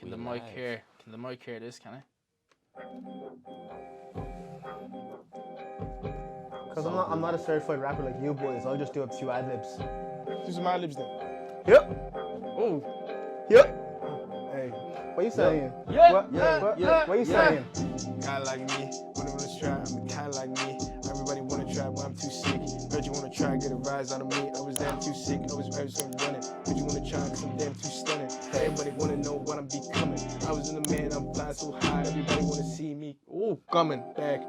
Can the mic hear? Can the mic hear this? Can it? Because I'm not a certified rapper like you boys. I'll just do a few ad libs. Do some ad libs then. Yep. Oh. Yep. Hey, what you saying? Yeah. What you saying? Kinda like me, wanna try, I'm kinda like me. Everybody wanna try, but I'm too sick. Heard you wanna try, get a rise out of me. I was damn too sick, I was gonna run it. Heard you wanna try, cause I'm damn too stunning. Everybody wanna know what I'm becoming. I was in the man, I'm flying so high. Everybody wanna see me. Ooh, coming back.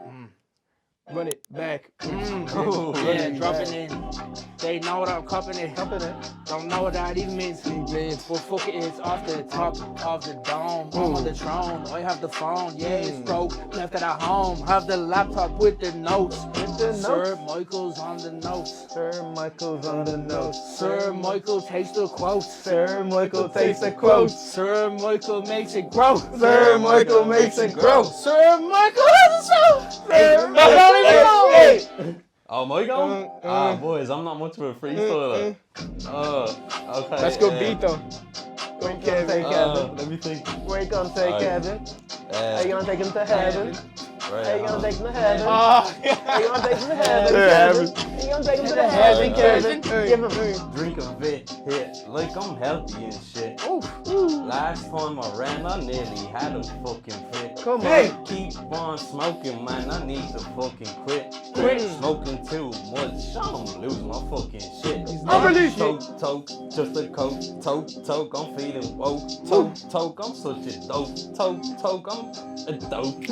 Run it back. Yeah, dropping in. They know what I'm cupping it. Don't know what that even means. Well, fuck it, it's off the top of the dome. I'm on the throne. I have the phone. Yeah, it's broke. Left it at home. Have the laptop with the notes. Sir Michael's on the notes. Sir Michael's on the notes. Sir Michael takes the quotes. Sir Michael takes the quotes. Sir Michael makes it grow. Sir Michael makes it grow. Sir Michael has a show. Sir Oh, am I going? Boys, I'm not much of a freestyler. Okay. Let's go beat though. Where you gonna take Kevin? Let me think. Where you gonna take Kevin? Are you gonna take him to heaven? Right, Are you gonna take him to heaven? Oh, Are you gonna take him to heaven? To Kevin? Are you gonna take him to the heaven, Kevin? Hey. Give him. Drink a bit, hit like I'm healthy and shit. Last time I ran, I nearly had a fucking fit. Come on. Hey. Keep on smoking, man. I need to fucking quit. Smoking too much. I'm losing my fucking shit. Unreleased. Toke, just a coke. Toke, I'm feeling woke. Toke, I'm such a dope. Toke, I'm a dope.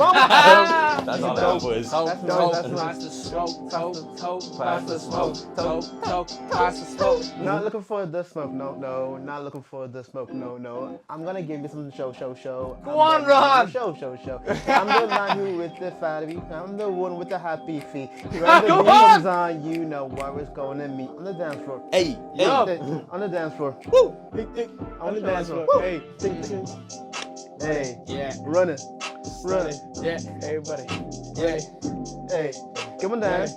That's all that boys. That's dope. That's Pass nice. the smoke, Pass the smoke. pass the smoke. Not looking for the smoke, no. Not looking for the smoke, no. I'm gonna give you some show. Go on, Ron. Show. I'm the man who with the fatty. I'm the one with the happy feet. When the beat Go comes on, you know where it's going to meet on the dance floor. Hey, On the dance floor. on the dance floor. Hey, Hey, Yeah, run it. yeah. everybody. Hey, give him down.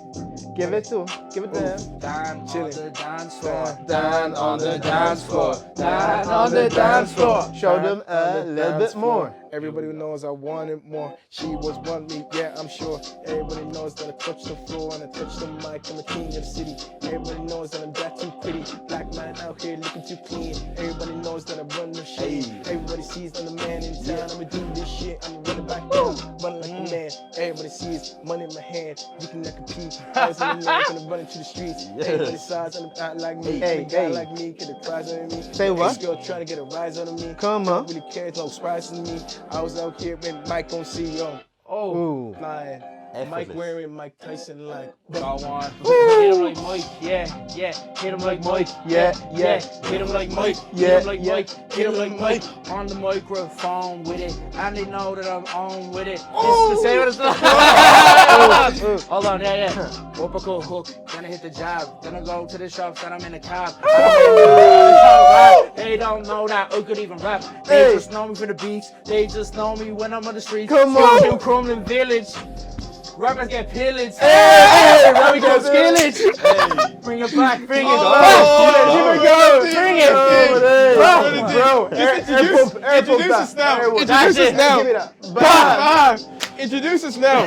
Give it to him. Give it down. Down on Chilling. the dance floor. Down on the dance floor. Down on the dance floor. Show them a little bit more. Everybody knows I wanted more. She was want me, yeah, I'm sure. Everybody knows that I touch the floor and I touch the mic. I'm a king of the city. Everybody knows that I'm that too pretty. Black man out here looking too clean. Everybody knows that I run the shit. Everybody sees I'm the man in town. I'ma do this shit. I'ma run it back down. Running like a man. Everybody sees money in my hand. Looking like a pea. I was in the man gonna run into the streets. Everybody size on the act like me. Hey, Every guy hey. like me get a prize on me. Say what? This girl trying to get a rise out of me. Come on. Don't really care, no surprise to me. I was out here with Mike on CEO. Ooh. Flying. Mike wearing Mike Tyson like. Go on. Hit him like Mike. Yeah. Hit him like Mike. Yeah. Hit him like Mike. Yeah, Hit him like yeah. Mike. Hit him like Mike. On the microphone with it, and they know that I'm on with it. This is the same as the. Hold on, yeah. Uppercut hook, then I hit the jab, then I go to the shops, then I'm in a cab. They don't know that I could even rap. They just know me for the beats. They just know me when I'm on the streets. Come on. New Crumlin Village. Rappers get pillaged. Rappers get skillage. Bring it back. Bring it back. Here we go. Bring it. Bro. Introduce us now. That's it. Give me that. Introduce us now.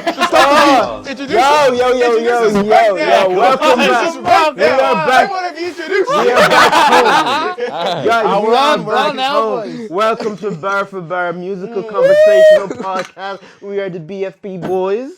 Introduce us. Yo. Welcome back. We are I back. want to be introduced. We are back home. Guys, we we're are on back now, home. boys. Welcome to Bar for Bar Musical Conversational Podcast. We are the BFB boys.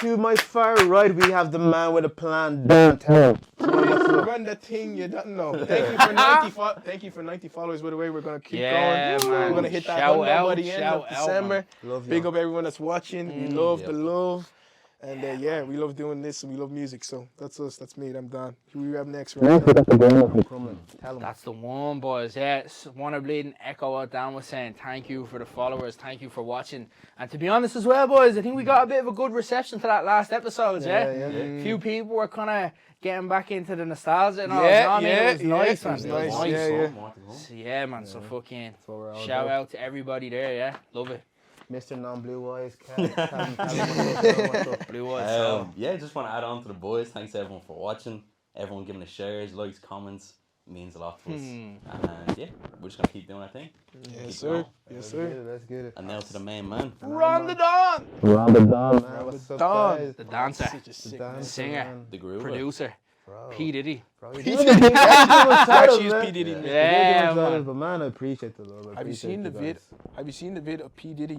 To my far right, we have the man with a plan downtown. Run the thing you don't know. Thank you for 90 followers. By the way, we're gonna keep Yeah, going. man. We're gonna hit that Shout 100 by out, the end shout of out, December. Love Big you. up everyone that's watching. We love the love, and yeah, we love doing this and we love music. So that's us. That's me. I'm done. Who we have next? Right? Tell them. That's the one, boys. Yeah, Warner Bleeding echo what Dan was saying. Thank you for the followers. Thank you for watching. And to be honest as well, boys, I think we got a bit of a good reception to that last episode. Yeah. Few people were kind of getting back into the nostalgia and all. Yeah, You know what I mean? It was nice, man. it was It was nice, nice. yeah. So, yeah, man. So fucking what we're all shout about. out to everybody there. Yeah, love it. Mr. Non-Blue Eyes. Blue eyes. Yeah, just want to add on to the boys. Thanks everyone for watching. Everyone giving us shares, likes, comments. means a lot to us. And yeah, we're just gonna keep doing our thing. Yes, Keep sir. going. Yes, sir. Let's get it. And now to the main man. Run the dawn. Ramadan, man. What's up, Ramadan. guys? The dancer, Such a sick Dancer, man. singer, man. The groove. producer, Bro. P Diddy. Bro, P. you didn't give us titles, Actually, it's man. P Diddy. You man. didn't Yeah, give us titles, man. but man, I appreciate the love. I Have you appreciate seen the vid? guys. Have you seen the vid of P Diddy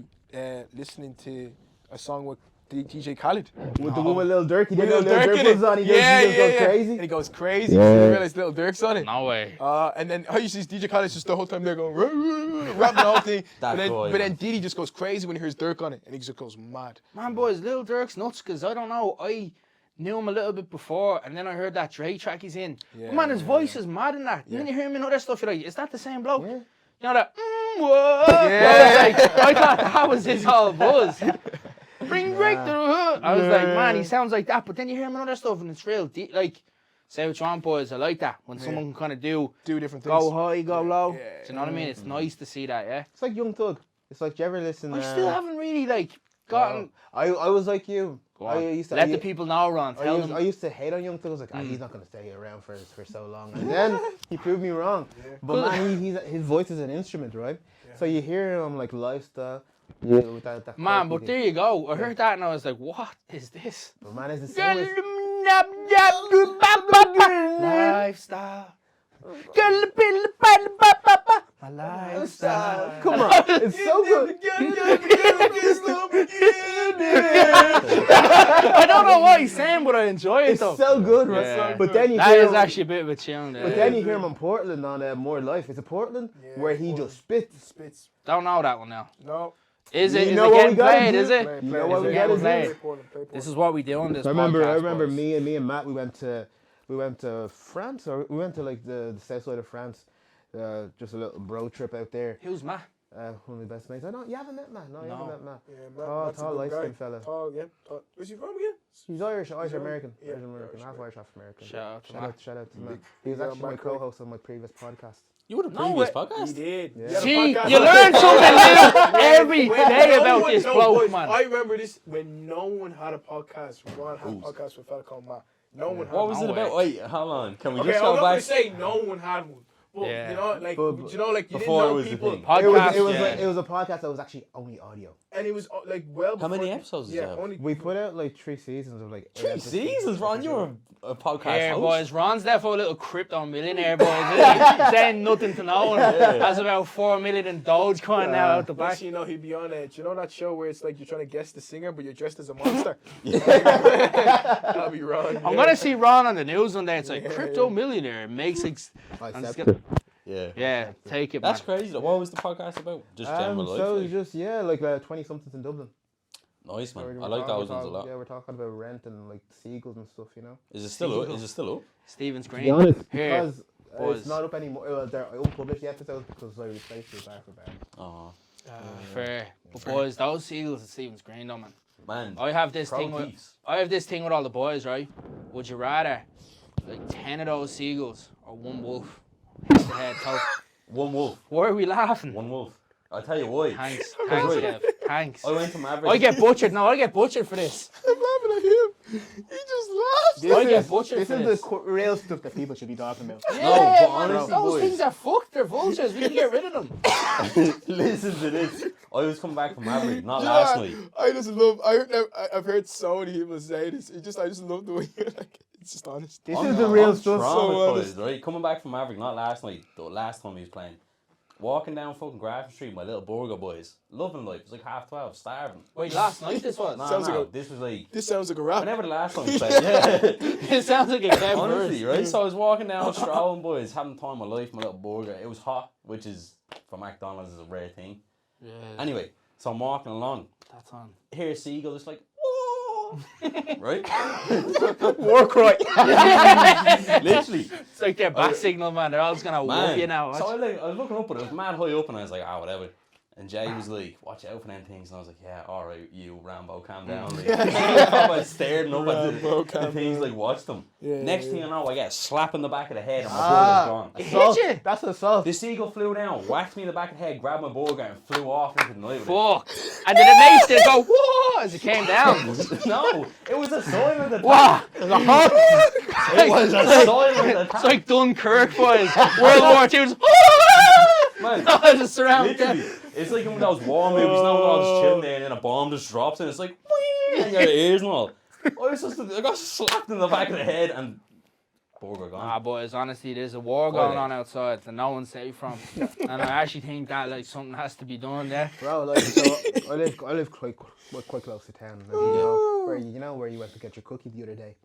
listening to a song with DJ Khaled? With the one with Lil Durk, he did Lil Lil Durk in it. was on. He Yeah, just goes yeah. crazy. And he goes crazy. Yeah. You realize Lil Durk's on it. No way. And then how you see DJ Khaled just the whole time they're going rapping the whole thing. That But boy, then man. Diddy just goes crazy when he hears Durk on it, and he just goes mad. Man, boys, Lil Durk's nuts, because I don't know, I knew him a little bit before, and then I heard that Dre track he's in. Yeah, But man, his yeah, voice is mad in that. And then you hear him in other stuff, you're like, is that the same bloke? Yeah. You know that, whoa. Yeah. I thought that was his whole buzz. Bring breakthrough. I was like, man, he sounds like that. But then you hear him in other stuff, and it's real. Like, say what you want, boys, I like that. When someone can kind of do Different things. go high, go low. Yeah. Do you know what I mean? It's nice to see that, yeah. It's like Young Thug. It's like, do you ever listen? I still haven't really, like, gotten... I was like you. Go on. I used to, Let the people know, Ron. Tell them. I used to hate on Young Thug. I was like, he's not going to stay around for so long. And then he proved me wrong. But man, his voice is an instrument, right? So you hear him like lifestyle. Yeah, with that Man, quirky but thing. there you go. I heard that and I was like, what is this? But man, it's the same as... Lifestyle. My lifestyle. Come on, it's so good. I don't know what he's saying, but I enjoy it It's though. so good, man. Yeah. But then you That hear is him, actually a bit of a tune there. but then you hear him on Portland on More Life. Is it Portland where he just spits? Spits. Don't know that one now. No. Is it? You Is know it what we getting gotta played? do? Is it? Play, You know play, what we play, gotta play, do? play, This is what we do on this I podcast. remember boys. me and Matt. We went to France, or we went to like the south side of France. Just a little bro trip out there. Who's Matt? One of my best mates. You haven't met Matt. No, you haven't No. met Matt. Yeah, Tall, a good light guy. skinned fella. Tall, yeah. Tall. Where's he from again? He's Irish American. Yeah, Irish American. Irish Half Irish, half American. Shout out to Matt. Shout out to Matt. He was Yeah, actually my Matt Craig. co-host on my previous podcast. You would have No previous way. podcast. He did. Yeah. He had a See, podcast. you learn something new every When day no about one- this no, bloke, boys, man. I remember this when no one had a podcast. Ron had a Ooh. podcast with a fella called Matt. No one had What was one. it about? Wait, hold on. Can we Okay, just I'm go not gonna back? say no one had one. But Yeah. you know, like But- you know, like you Before didn't it know was the people. thing. Podcast, it was yeah. like it was a podcast that was actually only audio. And it was like well. How many before- episodes does Yeah, it have? only. We put out like 3 seasons of like 8 3 episodes. seasons, Ron. You're a podcast Here, host. boys, Ron's there for a little crypto millionaire, boys. Isn't he? Saying nothing to no one. Has about 4 million in Dogecoin now out the back. Next, you know, he'd be on it. You know that show where it's like you're trying to guess the singer, but you're dressed as a monster. That'll be wrong. I'm gonna see Ron on the news one day. It's like crypto millionaire makes. I'm just gonna, Yeah. yeah, take it, man. That's crazy. Though. What was the podcast about? Just general life. So like? just like 20 somethings in Dublin. Nice man. We're I like talking- those ones a lot. Yeah, we're talking about rent and like seagulls and stuff, you know. Is it still up? Is it still up? Stephen's Green. Be honest, Here, because boys. it's not up anymore. They're unpublished episodes because I replaced it bar for bar. Oh fair. But boys, those seagulls at Stephen's Green, though, man. man. I have this Pro thing with thieves. all the boys, right? Would you rather like 10 of those seagulls or one wolf? Head to head, toe. One wolf. Why are we laughing? One wolf. I'll tell you why. Thanks, Right. Kev. Thanks. I went to Maverick. I get butchered. No, I get butchered for this. I'm laughing at him. He just laughed. I get butchered This for is this. the real stuff that people should be talking about. Yeah, No, but man, honestly, those boys. things are fucked. They're vultures. We can get rid of them. Listen to this. I was coming back from Maverick, not You know, last night. I just love. I've heard so many people say this. I just love the way you're like. It's just honest. This I'm- is the real I'm stuff. traumatized, right? Coming back from Maverick, not last night, the last time he was playing. Walking down fucking Grafton Street, my little burger boys. Loving life. It was like 12:30, starving. Wait, last night this was? No, Sounds no, like a- this was like, This sounds like a rap. whenever the last time we played, yeah. It sounds like a Kev Honestly, verse. right? So I was walking down, strolling, boys, having the time of my life, my little burger. It was hot, which is, for McDonald's, is a rare thing. Yeah, Anyway, so I'm walking along. that's on. Hear a seagull, it's like, whoa! Right? War cry. Literally. It's like their bat signal, man. They're all just gonna whoop Man. you now. So I was looking up, but it was mad high up, and I was like, whatever. And Jay was like, watch out for them things. And I was like, yeah, alright, you, Rambo, calm down. Like, I stared up at the things, like, watched them. Next thing I know, I get a slap in the back of the head and my burger's gone. Hit you? That's assault. The seagull flew down, whacked me in the back of the head, grabbed my burger and flew off into the night with Fuck. And then it makes it go, whoa, as it came down. it. No, it was a silent attack. Wow. It was a silent It's attack. like Dunkirk, boys. World War II. Man, Just surrounded. literally, it's like in those war movies, now they're all just chilling there and then a bomb just drops and it's like, whee, and your ears and all. I got slapped in the back of the head and burger gone. Ah, boys, honestly, there's a war going on outside that no one's safe from. And I actually think that, like, something has to be done there. Bro, like, so I live quite close to town. Like, you know where you went to get your cookie the other day.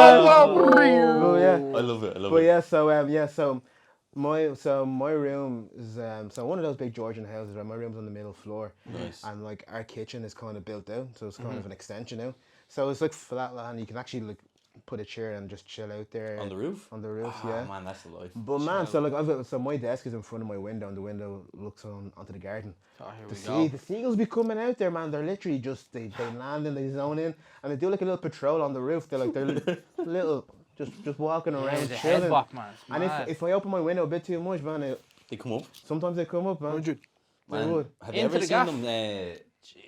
Oh yeah. I love it. But yeah, so my room is so one of those big Georgian houses. Right? My room's on the middle floor, Nice. and like our kitchen is kind of built out, so it's kind of an extension now. So it's like flat land. You can actually like put a chair and just chill out there On the roof? On the roof, Oh, yeah. man, that's the life. But man, so like so my desk is in front of my window, and the window looks onto the garden. Oh, here we go. The seagulls be coming out there, man. They're literally just they land and they zone in, and they do like a little patrol on the roof. They're little just walking Yeah, around the chilling. head bop, man. It's And mad. if I open my window a bit too much, man, They come up. sometimes they come up, man. 100. They Man, would. have you Into ever the seen gaff. them?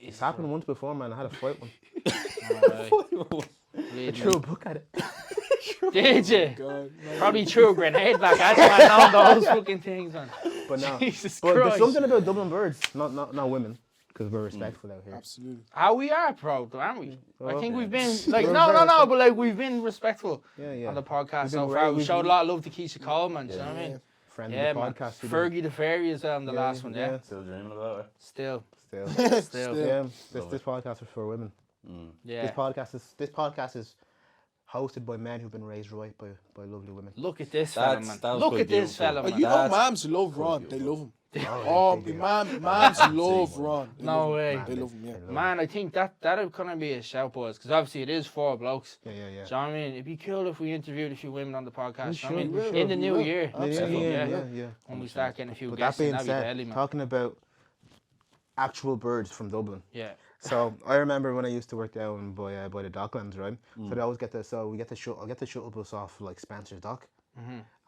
It's happened once before, man. I had a fight one. I threw a book at it. Did you? God, no. Probably threw a grenade back at you, man. All those fucking things, man. But no. Jesus But there's Christ. something about Dublin birds, not women, because we're respectful out here. Absolutely. How we are proud, though, aren't we? I think yeah. we've been, like, We're no, very but, like, we've been respectful Yeah. on the podcast We've so been far. very- We we've showed a been- lot of love to Keisha Coleman, you know what I mean? Friend Yeah, of the man. podcast. we Fergie the Fairy is the last one, yeah. Still dreaming about it. Still. Still. Yeah. Love This podcast is for women. Yeah. This podcast is hosted by men who've been raised right by lovely women. Look at this fella, That man. was Look quite at this beautiful. fella, Oh, man. you know, That's moms love Ron. They beautiful. love him. Oh, Moms love Ron. They No love him. way. They love him, yeah. Man, I think that'll kind of be a shout, boys, because obviously it is 4 blokes. Yeah. Do you know what I mean? It'd be cool if we interviewed a few women on the podcast. We I mean, should, in the new will. year. Yeah. When we start getting a few But that guests in, being that'd be said, deadly, man. talking about actual birds from Dublin. Yeah. So I remember when I used to work down by the Docklands, right? So they always I'll get the shuttle bus off like Spencer's Dock,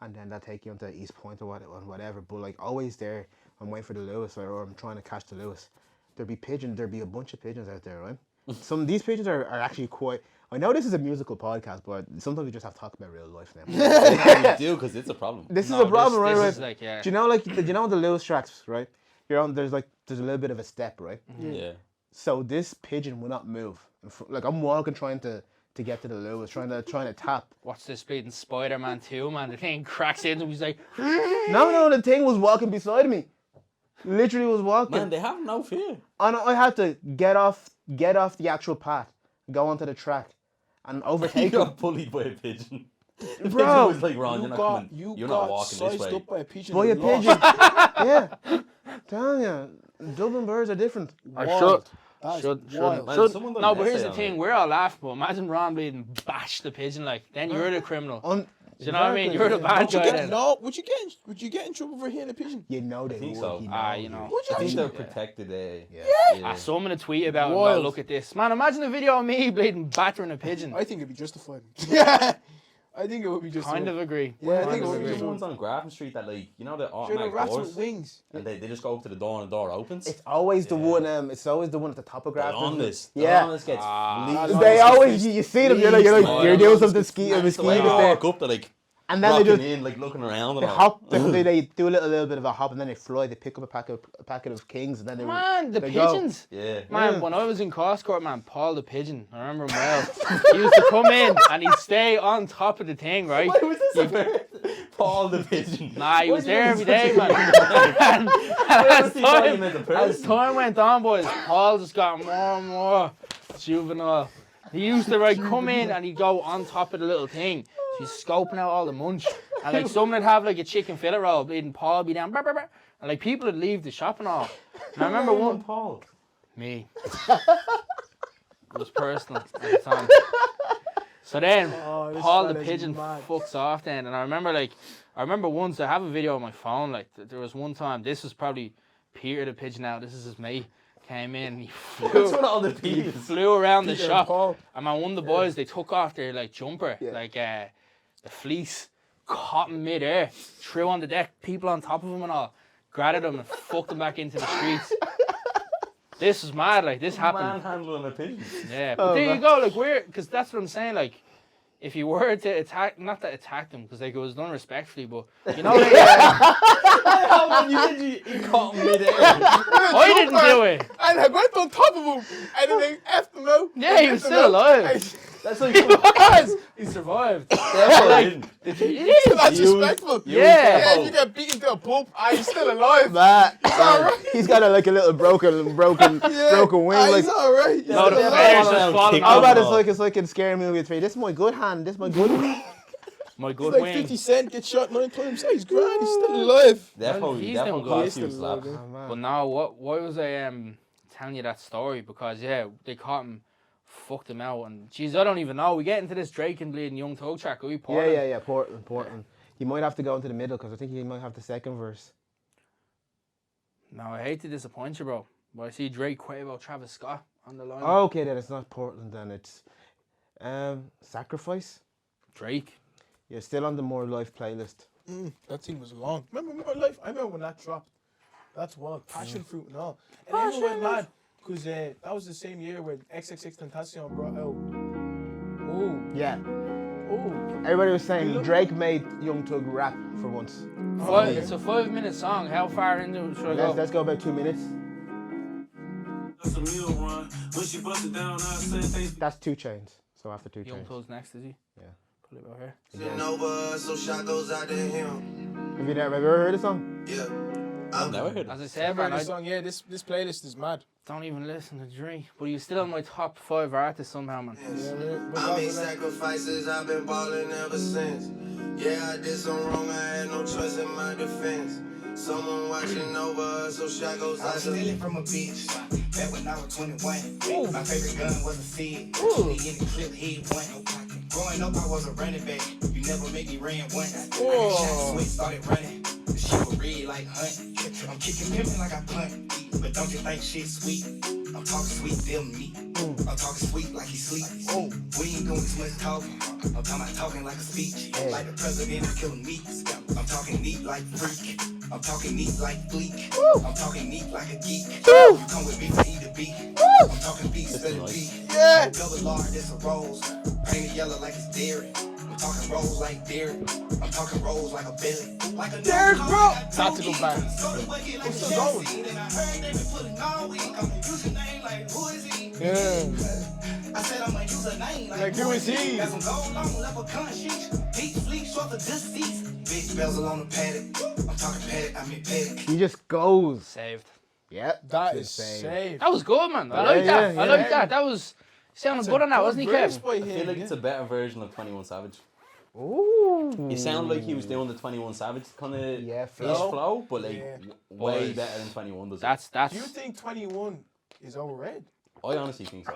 and then that take you onto East Point or whatever. But like always there, I'm waiting for the Lewis or I'm trying to catch the Lewis. There'd be a bunch of pigeons out there, right? Some of these pigeons are actually quite. I know this is a musical podcast, but sometimes we just have to talk about real life now. You do, because it's a problem. This is No, a problem, right? this right? is like, yeah. Do you know the Lewis tracks, right? You're on. There's a little bit of a step, right? Yeah. So this pigeon will not move. Like I'm walking, trying to get to the Lewis, trying to tap. What's this beating Spider-Man 2, man? The thing cracks into him, he's like, No, the thing was walking beside me. Literally was walking, Man, they have no fear. and I had to get off the actual path, go onto the track, and You overtake him. got bullied by a pigeon. The Bro, pigeon was like, Ron, you're not got, coming. you You're got not walking this sized way. up by a pigeon. Boy, a and lost. pigeon. Yeah, telling you, Dublin birds are different. Wild. That's Should- wild. Man, someone done no, an but here's essay the on thing, it. we're all laughing, but imagine Ron bleeding bash the pigeon, like, then you're the criminal. Do you know what I mean? You're the bad Would you guy get, then. no, would you get in trouble for hitting a pigeon? You know they I think would. so. You You know. Would you I think they're actually? protected. Yeah. I saw him in a tweet about it, Wild. but look at this. Man, imagine a video of me bleeding battering a pigeon. I think it'd be justified. Yeah, I think it would be justified. Kind of agree. Yeah, I Man, think it there's would be the justified. ones on Grafton Street that, like, you know, the Sure, the automatic rats doors, with wings. and they just go up to the door and the door opens. It's always the one. It's always the one at the top of The Grafton. longest. The Yeah. longest gets That's They It's always you see them. You're doing something ski. And The it's the way ski they is there, walk up, they're like and then they rocking just in, like looking around and they all. hop. They do a little bit of a hop, and then they fly. They pick up a packet of kings, and then they Man, the they go. pigeons. Yeah. Man, Yeah. when I was in Costcourt, man, Paul the pigeon, I remember him well. He used to come in and he'd stay on top of the thing, right? Why was this about Paul the pigeon? Nah, he Why was did you there make every such day, a man. big- and Why was he thought you as meant the time, as person? time went on, boys, Paul just got more and more juvenile. He used to like come in and he'd go on top of the little thing. So he's scoping out all the munch. And like someone would have like a chicken fillet roll, bleeding Paul would be down, brr, brr, brr. And like people would leave the shop and all. And I remember one, Paul. me. It was personal at the time. So then Oh, this Paul the fella's pigeon mad. fucks off then, and I remember once I have a video on my phone. Like there was one time. This was probably Peter the pigeon. Now this is his mate. Came in. And he What's flew, one of all the he people? flew around the Peter and shop. Paul. And man, one of the boys they took off their like jumper, Yeah. like the fleece, caught him mid-air, threw on the deck, people on top of him and all, grabbed him and fucked him back into the streets. This was mad. Like this happened. Manhandling a pigeon. Yeah, but there you go. Like we're, because that's what I'm saying. Like, if you were to attack, not to attack them, because like it was done respectfully, but you know, like, When you said you caught him mid-air. I didn't do it. And I went on top of him, and then they effed him out. Yeah, he was still alive. That's like He survived. I didn't. It is. That's You- respectful. you Yeah. Yeah, if you get beaten to a pulp, he's still alive. Matt, alright. he's got like a little broken wing. Like, He's alright. No, the Yeah, feathers yeah. just falling how Oh, about off. it's like in Scary Movie 3. This is my good hand. This is my good wing. My It's good like wing. 50 Cent gets shot 9 times. He's grand. He's still alive. Definitely, he's definitely them guys. He's costume still slap. alive. Oh, man. But now, why was I telling you that story? Because yeah, they caught him, fucked him out, and geez, I don't even know. We get into this Drake and Bleeding Young Thug track. Are we pouring? Yeah. Portland. You might have to go into the middle because I think he might have the second verse. No, I hate to disappoint you, bro. But I see Drake, Quavo, Travis Scott on the line. Oh, okay, then it's not Portland. Then it's Sacrifice. Drake. You're still on the More Life playlist. That thing was long. Remember my life? I remember when that dropped. That's wild. Passion fruit and all. And everyone went mad because that was the same year when XXX Tentacion brought out. Oh, Yeah. oh. Everybody was saying Drake made Young Thug rap for once. It's a 5-minute song. How far into it should I go? Let's go about 2 minutes. That's a meal run. When she busted down, I said things. That's 2 Chains. So after 2 Young Chains. Thug's next, is he? Yeah. Put it over here. Nova, so shot goes out to him. Have you ever heard the song? Yeah. I've never heard As it. I said, man, This I song, yeah, this playlist is mad. don't even listen to Drake. But he's still on my top 5 artists somehow, man. Yeah, I made sacrifices, I've been balling ever since. Yeah, I did some wrong, I had no trust in my defense. Someone watching over us, so shot goes I out was to stealing from a bitch back when I was 21. My favorite gun was a Fed. Actually in the clip, head one. Growing up, I was a running back. You never make me ran one. I shot switch, started running. The shit was red like hunt. I'm kicking pimpin' like I punt. But don't you think shit's sweet? I'm talking sweet, feel me. I'm talking sweet like he sleep. We ain't doing too much talking. I'm talking like a speech. Like the president is killing me. I'm talking neat like freak. I'm talking neat like bleak. I'm talking neat like a geek. You come with me for E to B. I'm talking beats, better be. Yeah. Double R, this a rose. Painted yellow like it's dairy. I'm talking rolls like Derek. I'm talking rolls like a belly. Like a Derek, bro. Not to go back. I'm still going. And I heard they been putting all week. I'm using name like who is he? Yeah. I said I'm gonna use a name Like, who is he? Got some gold on level conscience. Peach fleek, short for distance. Big bezel on the paddock. I'm talking paddock, I mean paddock. He just goes. Saved. Yep. That is insane. safe. That was good, man. I Yeah, like that. yeah, I like yeah. that. That was sounding good on that, wasn't he, Verse Kev? by I feel him, like yeah. it's a better version of 21 Savage. Ooh. He sounded like he was doing the 21 Savage kind of Yeah, flow, but like Yeah. way Boys. better than 21 does. That's Do you think 21 is overrated? I honestly think so.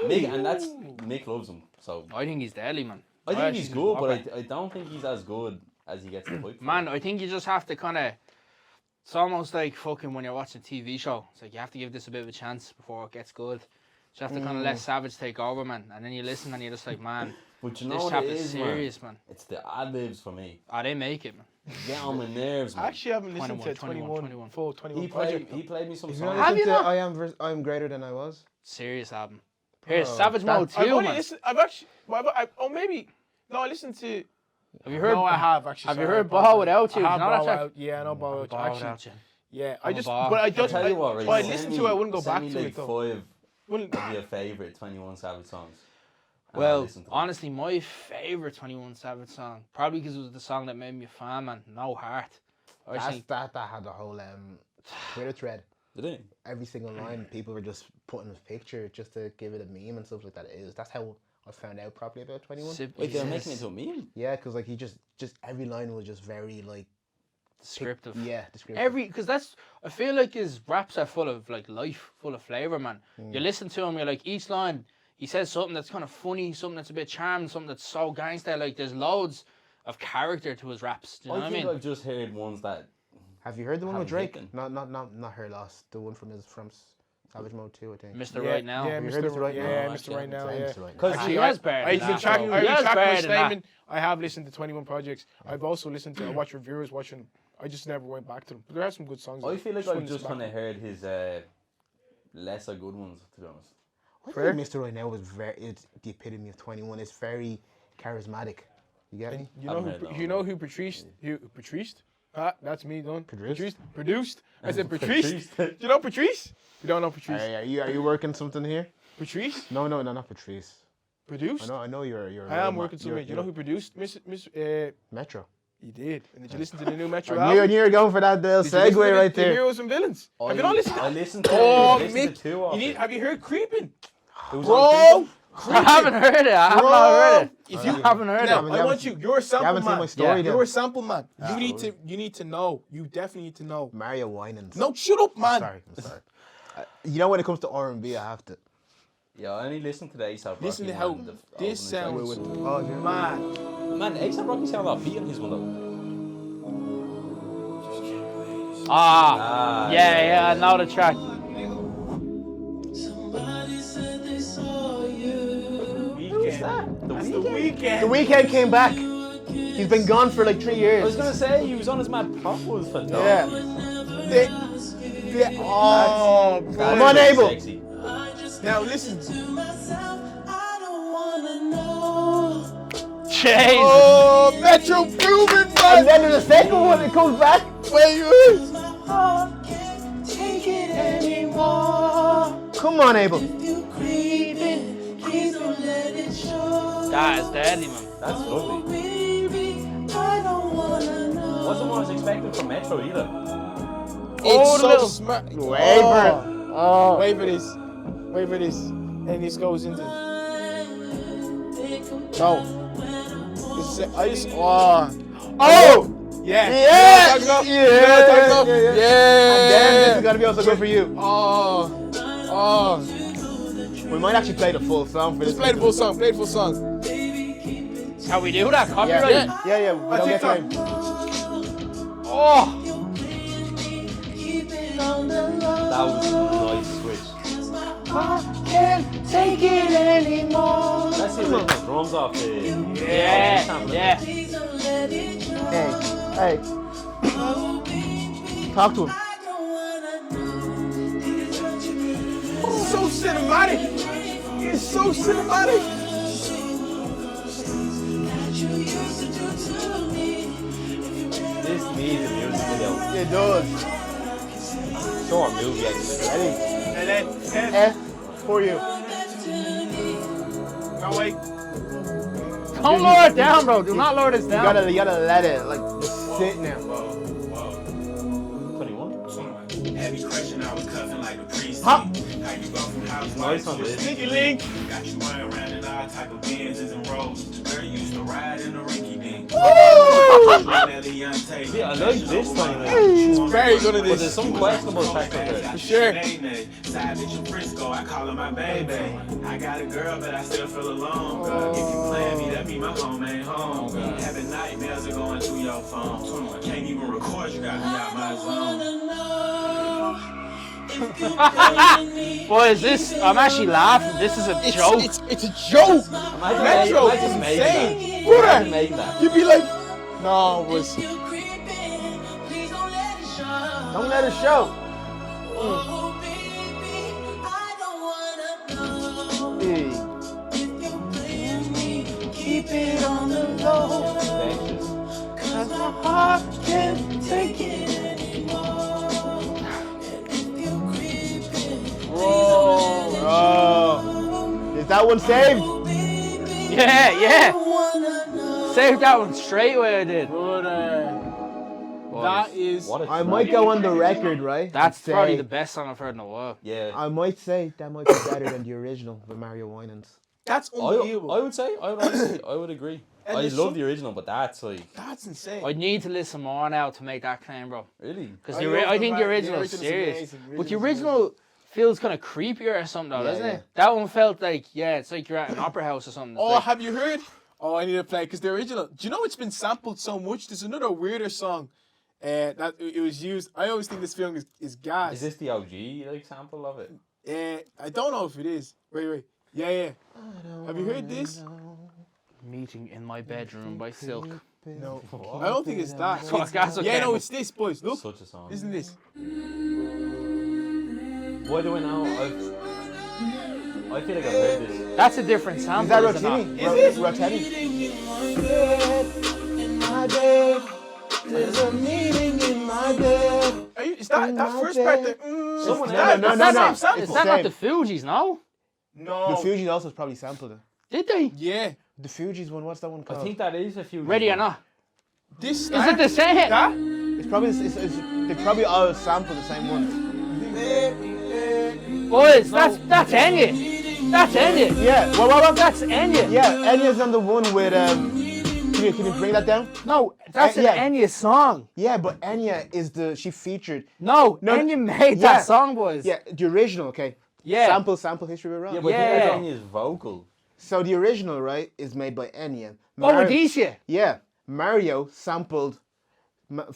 Mick, and that's Mick loves him, so I think he's deadly, man. I think actually he's good, Whopper. but I don't think he's as good as he gets the hype. for. Man, I think you just have to kind of. It's almost like fucking when you're watching a TV show. It's like you have to give this a bit of a chance before it gets good. You have to kind of let Savage take over, man. And then you listen and you're just like, man, But you know this what chap it is is, serious, man. It's the ad libs for me. Oh, they make it, man. Get on my nerves, man. I actually haven't listened 21, to 21, 21. full 21 He project. played me some Have songs. Have you listened not? to I'm greater than I was? Serious album. Here's Bro, Savage that- Mode I've 2, only man. listened. I've actually. Oh, maybe. No, I listened to. Have you heard? No, I have actually. Have you sorry, heard I Ball apologize. Without You? I have You know that Ball track? Out. Yeah, I know Ball Out. Ball Actually, Without You. yeah. I'm I a just. ball. But I I'll just. tell you what, right? But I send listened me- to it. I wouldn't go send back me to like it though. 5 Wouldn't- of your favourite 21 Savage songs. And I'll Well, listen to them. honestly, my favourite 21 Savage song, probably because it was the song that made me a fan, man. No Heart. I That's, think that had the whole Twitter thread. Did it? Every single line, people were just putting his picture just to give it a meme and stuff like that. That's how I found out properly about 21. Wait, they're making it into a meme? Yeah, because like he just every line was just very like descriptive. yeah, descriptive. Because that's, I feel like his raps are full of like life, full of flavour, man. You listen to him, you're like, each line, he says something that's kind of funny, something that's a bit charming, something that's so gangster. Like there's loads of character to his raps. Do you know what I think mean? I've just heard ones that. Have you heard the one with Haven't Drake? hit Not her loss. The one from Savage Mode 2, I think. Mr. Right Now. Yeah, you heard Mr. Mr. Right Now? Yeah, Oh, Mr. Right Now, Sorry, yeah. Mr. Right Now. Because Actually, he has better I than that, retract bro. I He has retract my better than that. statement. I have listened to 21 Projects. I've also listened to, I watch reviewers watching them. I just never went back to them. But there are some good songs. I feel like Just I've wanted to just back kind of them. heard his lesser good ones, to be honest. I Fair. think Mr. Right Now was it's the epitome of 21. It's very charismatic. You get me? You know Haven't heard that you one. know who Patrice? Who Patrice? Ah, that's me done. Produced? Produced. I said Patrice. Patrice. Do you know Patrice? You don't know Patrice. Are you working something here? Patrice? No, not Patrice. Produced? I know you're. I am working something. You know who produced Miss Metro. He did. And did you listen to the new Metro I knew album? you were going for that little Did you listen to segue the- right the there. Heroes and Villains. Have you not listened to I that? listened to, Oh, I listened Mick, to two of it. have you heard Creeping? It was Bro, on I haven't heard it. I have not heard it. If You haven't heard Now, it. I want you. You're a sample haven't seen man. my story You're then. a sample man. You need to know. You definitely need to know. Mario Winans. No, shut up, man. I'm sorry. You know when it comes to R&B, I have to. Yeah, I only listened to the A$AP Listen to Rocky how one, the this opening sounds track. Oh, yeah. mad. Man, A$AP Rocky sound like beat on his one though. Ah, yeah, I know the track. That's the weekend. The Weeknd came back. He's been gone for like 3 I years. was gonna say he was on his mad pop was for Yeah. Oh, bro. Come on, Abel. Sexy. Now listen. Jesus. Oh, Metro Boomin, And man. then there's a second one that comes back. Where you is? Come on, Abel. That is deadly, man. That's lovely. Wasn't what I was expecting from Metro either. It's so little- smart. Waver. Oh. Wait for this. Wait for this. And this goes into. No. This is, I just. Oh. Oh! Yeah. Yeah. You know what I'm talking about? Yeah. You know what I'm talking about? Yeah. Yeah. And then this is gonna be also good for you. Oh. Oh. We might actually play the full song for this. Just play the full song. Play the full song. How we do that? Copyright? Yeah. We On don't get TikTok. time. Oh, That was a nice switch. Take it anymore. Let's see the drums off the. yeah. Hey. Talk to him. So cinematic. It's so cinematic. This needs a music video. It does. Short movie actually. Ready? And then F for you. No wait. Don't lower it down, bro. Do not lower this You down. gotta let it like just sit now. 21. Heavy crushing, I was cuffing like the priest. Huh? How you go from house Nice on this. Sneaky link. Got you running around in all type of Benzes and rolls. Girl, you used to ride in the rinky dink. Yeah, I like this one. He's very good at But there's this. some questionable tracks on there. For sure. Side bitch in Frisco, I call her my baby. I got a girl, but I still feel alone. Girl. If you plan me, that be my home ain't home. Girl. Having nightmares are going through your phone. Can't even record, you got me out my zone. Boy, is this? I'm actually laughing. This is a joke. It's a joke. Metro Imagine is making that. insane. Imagine making that. You'd be like, no, it was. Don't let it show. Is that one saved? Yeah. Saved that one straight away. I did. That is. What a I track. might go on the record, right? That's and say- probably the best song I've heard in a while. Yeah. I might say that might be better than the original with Mario Winans. That's unbelievable. I would say, I would honestly, I would agree. And I there's love some- the original, but that's like, That's insane. I need to listen more now to make that claim, bro. really? Because I love I the think the the original is original's serious. amazing. But the Original's original feels kind of creepier or something, though, doesn't yeah. it? That one felt like, it's like you're at an opera house or something. It's Oh, like, have you heard? Oh, I need to play because the original. Do you know it's been sampled so much? There's another weirder song that it was used. I always think this film is gas. Is this the OG like sample of it? I don't know if it is. Wait. Yeah. Have you heard this? Meeting in My Bedroom by Silk. No. I don't think it's that. That's okay. Yeah, no, it's this, boys. Look. Such a song. Isn't this? Why do I know? I feel like I've heard this. That's a different sample. Is that isn't it? Rotini? Is it? Rotini? There's a meeting in my bed. Is that first part? Someone That- else. that's no. the same sample. Is that not Same. the Fugees, no? No. The Fugees also probably sampled it. Did they? Yeah. The Fugees one, what's that one I called? think that is a few. Ready or not? This Is it the same? That? It's probably, they probably all sampled the same one. Boys, that's Enya. That's Enya. Yeah, well, That's Enya. yeah, Enya's on the one with, can you bring that down? No, that's an yeah. Enya song. Yeah, but Enya is she featured. No, No, Enya made yeah. that song, boys. Yeah, the original, okay. Yeah. Sample history we're wrong. Yeah, but Yeah. here's Enya's vocal. So the original, right, is made by Enya. Oh, Odisha. Yeah, Mario sampled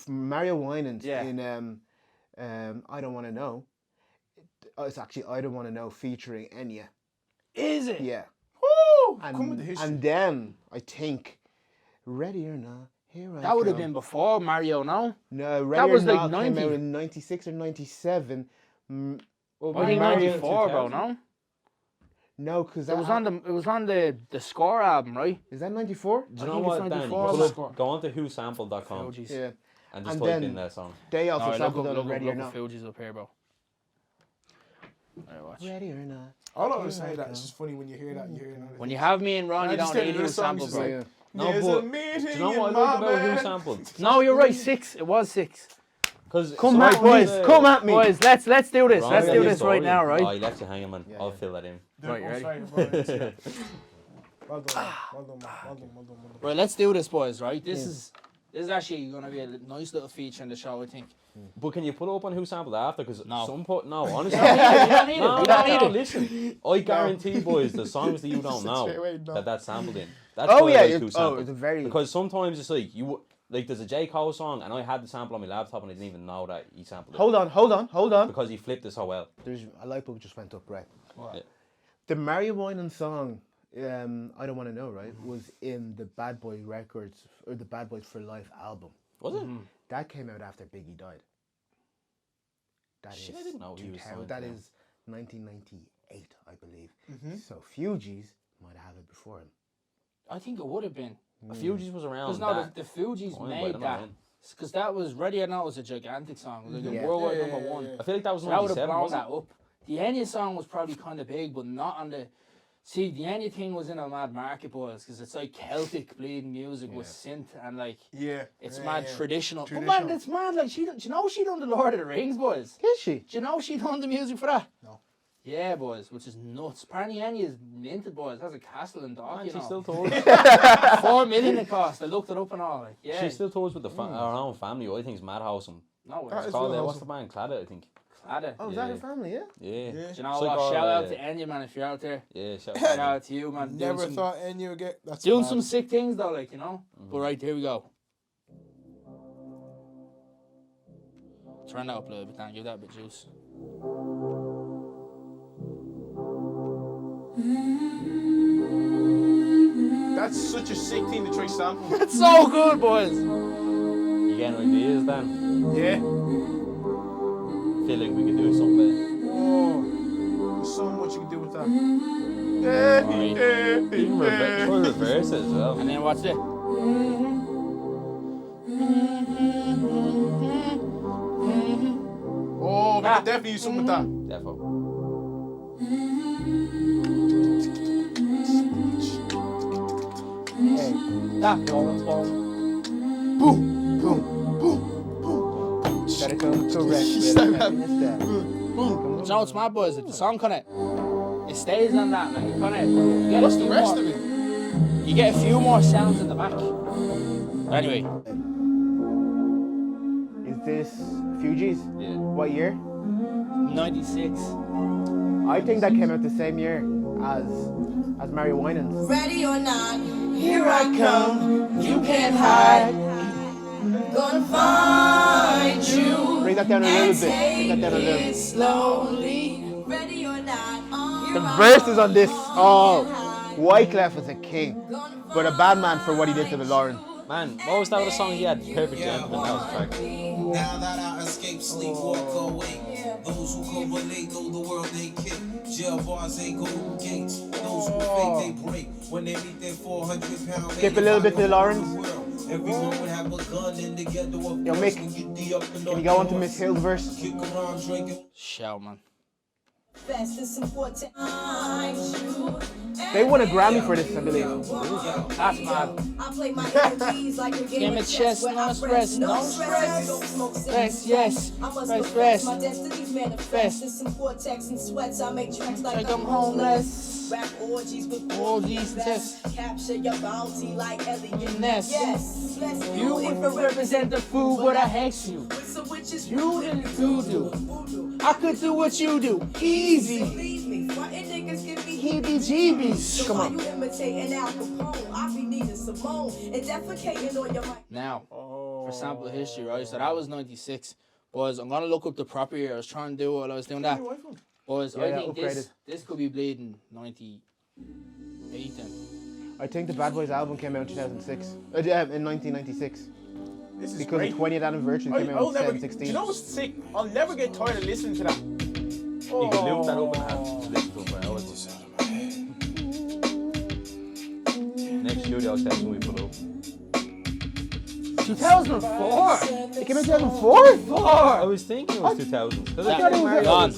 Mario Winans Yeah. in I Don't Want to Know. It's actually I Don't Want to Know featuring Enya. Is it? Yeah. Woo! And, Come with the history. and then I think Ready or Not, here I That would have come. been before Mario, no? No, Ready was or like Not came 90. out in 96 or 97. I think Mario 94, bro, no? No, because It was on the Score album, right? Is that 94? Do you I know think what, it's Dan? 94 You score. could have gone to whosampled.com Fugees. Yeah. and just And type then- in that song. They also No, look sampled up on Ready or at Not. Fugees up here, bro. Alright, watch. Ready or Not. All I was saying that it's just funny when you hear that. You hear it. When you have me and Ron, I you just don't heard need the a song, sample, just bro. like, No, There's but a meeting do you know in what I my like about bed. whosampled? No, you're right, 6. It was 6. Because Come at me, come at me. Boys, let's do this. Let's do this right now, Oh, right? you left you hanging, man. I'll fill that in. Right, you ready? Sorry, bro. Well done, man. Well done, man. Well done. Right, let's do this, boys, right? This is actually going to be a nice little feature in the show, I think. But can you put it up on who sampled after? Because No. honestly, You don't need it. no, You don't need it. listen. I guarantee, boys, the songs that you don't know that's sampled in. That's Oh, why yeah, I like it's- who oh, sampled. it's a very- Because sometimes it's like like there's a J Cole song and I had the sample on my laptop and I didn't even know that he sampled it Hold on. because he flipped it so well. There's a light bulb just went up, right? Yeah. The Mario Winans song, I Don't Want to Know, right, was in the Bad Boy Records, or the Bad Boys for Life album. Was it? That came out after Biggie died. That Shit, is I didn't know he was 2000 signed That to them. is 1998, I believe. So Fugees might have it before him. I think it would have been. The Fugees was around. Because no, that the Fugees time, but I made don't know that. when. Because that was Ready or Not was a gigantic song. It was like Yeah. a worldwide Yeah, number yeah, one. yeah. I feel like that was So that would have 97, blown wasn't that it? up. The Enya song was probably kind of big, but not on the. See, the Enya thing was in a mad market, boys, because it's like Celtic bleeding music with synth and like Yeah. it's yeah, mad yeah. traditional. But man, Traditional. it's mad. Like do you know she done the Lord of the Rings, boys? Is she? Do you know she done the music for that? No. Yeah, boys, which is nuts. Apparently Enya is minted, boys. Has a castle in Dock, Man, you she know. still tours. 4 million it cost. I looked it up and all. Like, yeah. She still tours with our own family. I think it's mad wholesome. No, That it's is Called real what's the wholesome. band? Claddagh, I think. Claddagh. Oh, is Yeah. that her family, yeah? Yeah. Yeah. Do you know It's what? like all, Shout out to Enya, man, if you're out there. Yeah, shout Shout out. out to you, man. Never thought Enya would get. That's Doing mad. some sick things, though, like, you know? But right, here we go. Turn that up a little bit, Dan. Give that a bit of juice. That's such a sick thing to try sample. It's so good, boys. You getting ideas, Dan? Yeah. Feel like we could do something. Oh, there's so much you can do with that. Even try reverse it as well. And then watch it. Oh, we can definitely use something with that. Defo. That. Gotta come correct. She's with like that. happiness there. You know what's mad, boys? If the song kind of, it stays on that, like, kind of. What's the rest of it? You get a few more sounds in the back. Anyway, Is this Fugees? Yeah. What year? 96. I think that came out the same year as Mary Winans. Ready or not, here I come. You can't hide. Gonna find you. Bring that down a little bit. Bring that down a little bit. Slowly. Ready or not, The verses on this, Wyclef was a king, but a bad man for what he did to the Lauren. Man, what was that other song he had? Perfect Gentleman. That was a track. Now that I escape, sleep, walk away. Those who correlate know the world they kick. Jail bars ain't golden gates. Those who fake they break. When they meet their 400-pound. Skip a little bit to the Lawrence. Everyone would have a gun in the ghetto. Yo, Mick, can you go on to Miss Hill's verse? Kick around drinking. Shout, man. They won a Grammy for this, I believe. That's mad. I play my enemies like a game of chess. No stress, no stress. Don't smoke Stress, yes. I must Stress, profess stress. my destinies manifest. In some cortex and sweats, I make tracks like I'm homeless. Rap orgies with Orgies, tests. Capture your bounty like Elliot Ness. Yes, bless You if I represent the food, but I hex you. So which is You didn't voodoo. I could do what you do. Easy. Believe me, frontin' niggas give me Heebie-jeebies. Come on. You imitating Al Capone, I be needing Simone and defecating on your mic. Now, for sample history, right? So that was 96. Boys, I'm gonna look up the proper year. I was trying to do while I was doing that. Boys, I think this could be bleeding 98 then. I think the Bad Boys album came out in 2006. In 1996. This is Because great. the 20th anniversary came out I'll in never. 2016. Do you know what's sick? I'll never get tired of listening to that. You can loop that up and have listen to it for hours. Next studio session we put up. 2004. It came out in 2004? I was thinking it was 2000s. Because I thought it was Gone.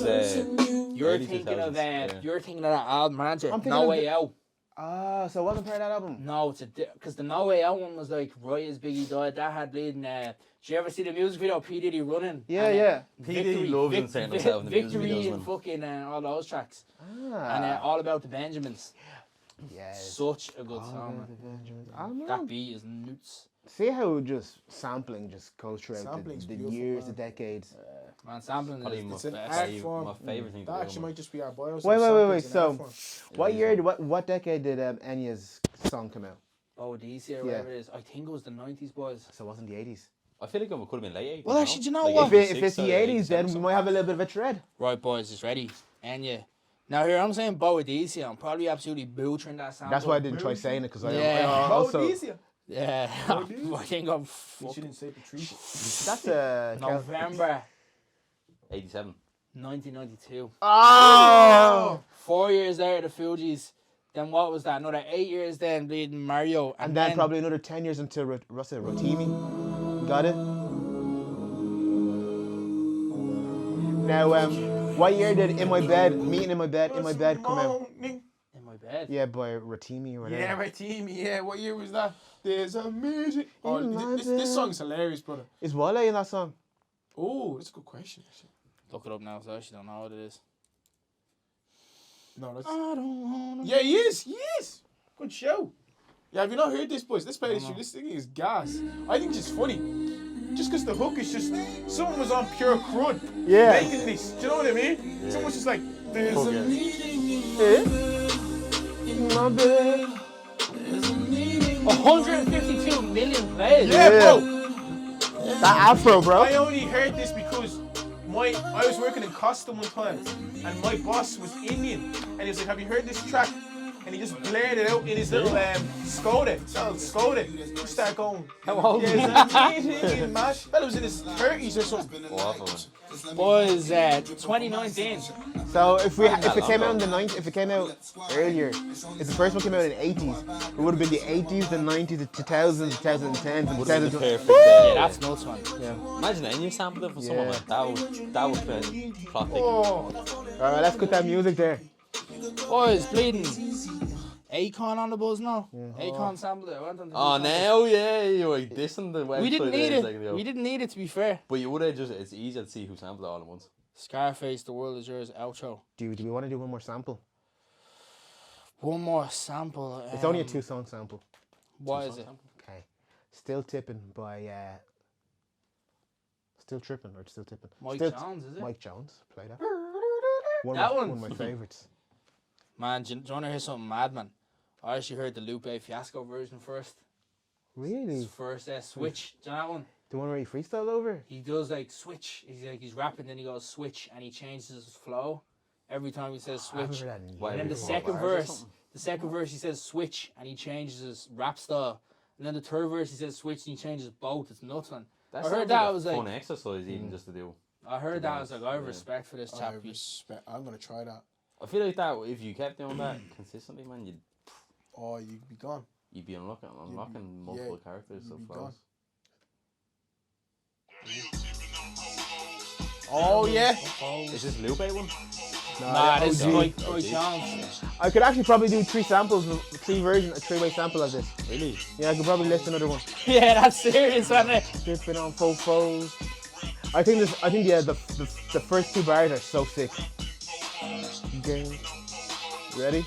You're early thinking of 2000s, yeah. you're thinking of that album, aren't you? I'm thinking No of Way the- Out. Ah, so it wasn't part of that album? No, it's because the No Way Out one was like right as Biggie died. That had bleeding. Did you ever see the music video of P Diddy running? Yeah, And, yeah. P. Diddy loves inserting himself in the music Victory videos, and man. fucking all those tracks. Ah. And All About the Benjamins. Yes. Such a good song, man. That beat is nuts. See how just sampling just goes throughout Sampling's the beautiful, years, man. the decades. Man, sampling Probably is my the an best. art form. My favourite thing to That do. actually man. might just be our bios. Wait. So, what year, what decade did Enya's song come out? Oh, DC or whatever it is. I think it was the 90s, boys. So it wasn't the 80s. I feel like it could have been late 80s. Well, actually, do you know Like what? If 86 it's the or 80s, then 87 we might have a little bit of a thread. Right, boys, it's ready. And yeah. Now, here, I'm saying Bo DC. I'm probably absolutely butchering that sample. That's why I didn't try saying it, because Yeah. I also... Yeah. I think I'm You shouldn't say Patricia. That's a... November 87. 1992. Oh! 4 years there, the Fugees. Then what was that? Another 8 years then, bleeding Mario. And then probably another 10 years until Russell Rotimi. Got it? Now, what year did In My Bed, Meeting in My Bed come out? in my bed. Yeah, by Rotimi or whatever. Yeah, my team. Yeah, what year was that? There's a music. Oh, In my this song's hilarious, brother. Is Wale in that song? Oh, that's a good question. Actually. Look it up now, so I actually don't know what it is. No, that's. I don't wanna. Yeah, he is. He is. Good show. Yeah, have you not heard this, boys? Let's play this. This thing is gas. I think it's just funny. Just because the hook is just. Someone was on pure crud. Yeah. Making this. Do you know what I mean? Someone's just like. There's a meeting in my bed. 152 million plays. Yeah, bro. That afro, bro. I only heard this because I was working in Costa one time and my boss was Indian and he was like, have you heard this track? And he just blared it out in his little Skoda. Skoda. Start going. How old Yeah, was it's a meeting in Mash. That was in his 30s or something. Awful. Boys, 2019. So if it came out in the 90s, if it came out earlier, if the first one came out in the 80s, it would have been the 80s, the 90s, the 2000s, 2010s, and Would have been the 2020s. perfect Yeah, that's nuts, man. Imagine any sample from someone like that would be plot thick. Alright, let's cut that music there. Boys, bleeding. Akon on the buzz now. Akon sampled it. I went on the Oh, now, yeah, you were dissing the website. We didn't there need a second it. ago. We didn't need it, to be fair. But you would have just, it's easier to see who sampled it all at once. Scarface, The World Is Yours, outro. Do we want to do one more sample? One more sample. It's only a 2-song sample. What is it? Okay. Still Tipping by Still tripping or still tipping? Mike Still Jones, is it? Mike Jones, play that. That One one? of my favourites. Man, do you want to hear something mad, man? I actually heard the Lupe Fiasco version first. Really? His first switch. Do you know that one? The one where he freestyle over? He does like switch. He's rapping, then he goes switch, and he changes his flow every time he says I haven't switch. heard that in Why, And then the years. second bars or verse, something? he says switch, and he changes his rap style. And then the third verse, he says switch, and he changes both. It's nuts, man. I heard sounds that, like I a was like- fun exercise even just to do. I heard that. I was like, I have Yeah. respect for this I chap. respect. I'm gonna try that. I feel like that if you kept doing that consistently, man, Oh, you'd be gone. you'd be unlocking multiple characters. So you'd be flows. gone. Oh yeah. Is this Lupe one? Nah, this is OG. Mike Jones. I could actually probably do 3 samples, a 3-way sample of this. Really? Yeah, I could probably list another one. Yeah, that's serious, man. Dipping on fofos. I think yeah, the first 2 bars are so sick. Game. Ready?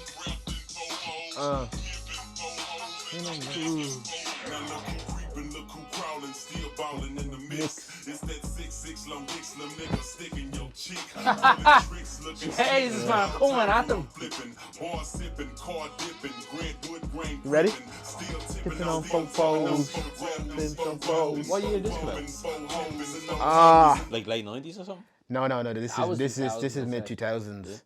It's that 6'6" long dick slim nigga sticking your cheek. Jesus, man, I'm coming at them. Bar sipping, car dipping, Grantwood grain. Ready? Still Tipping on fofos. What year did this come out? Like late 90s or something? No. This That was is 2000s, mid I'd say. 2000s.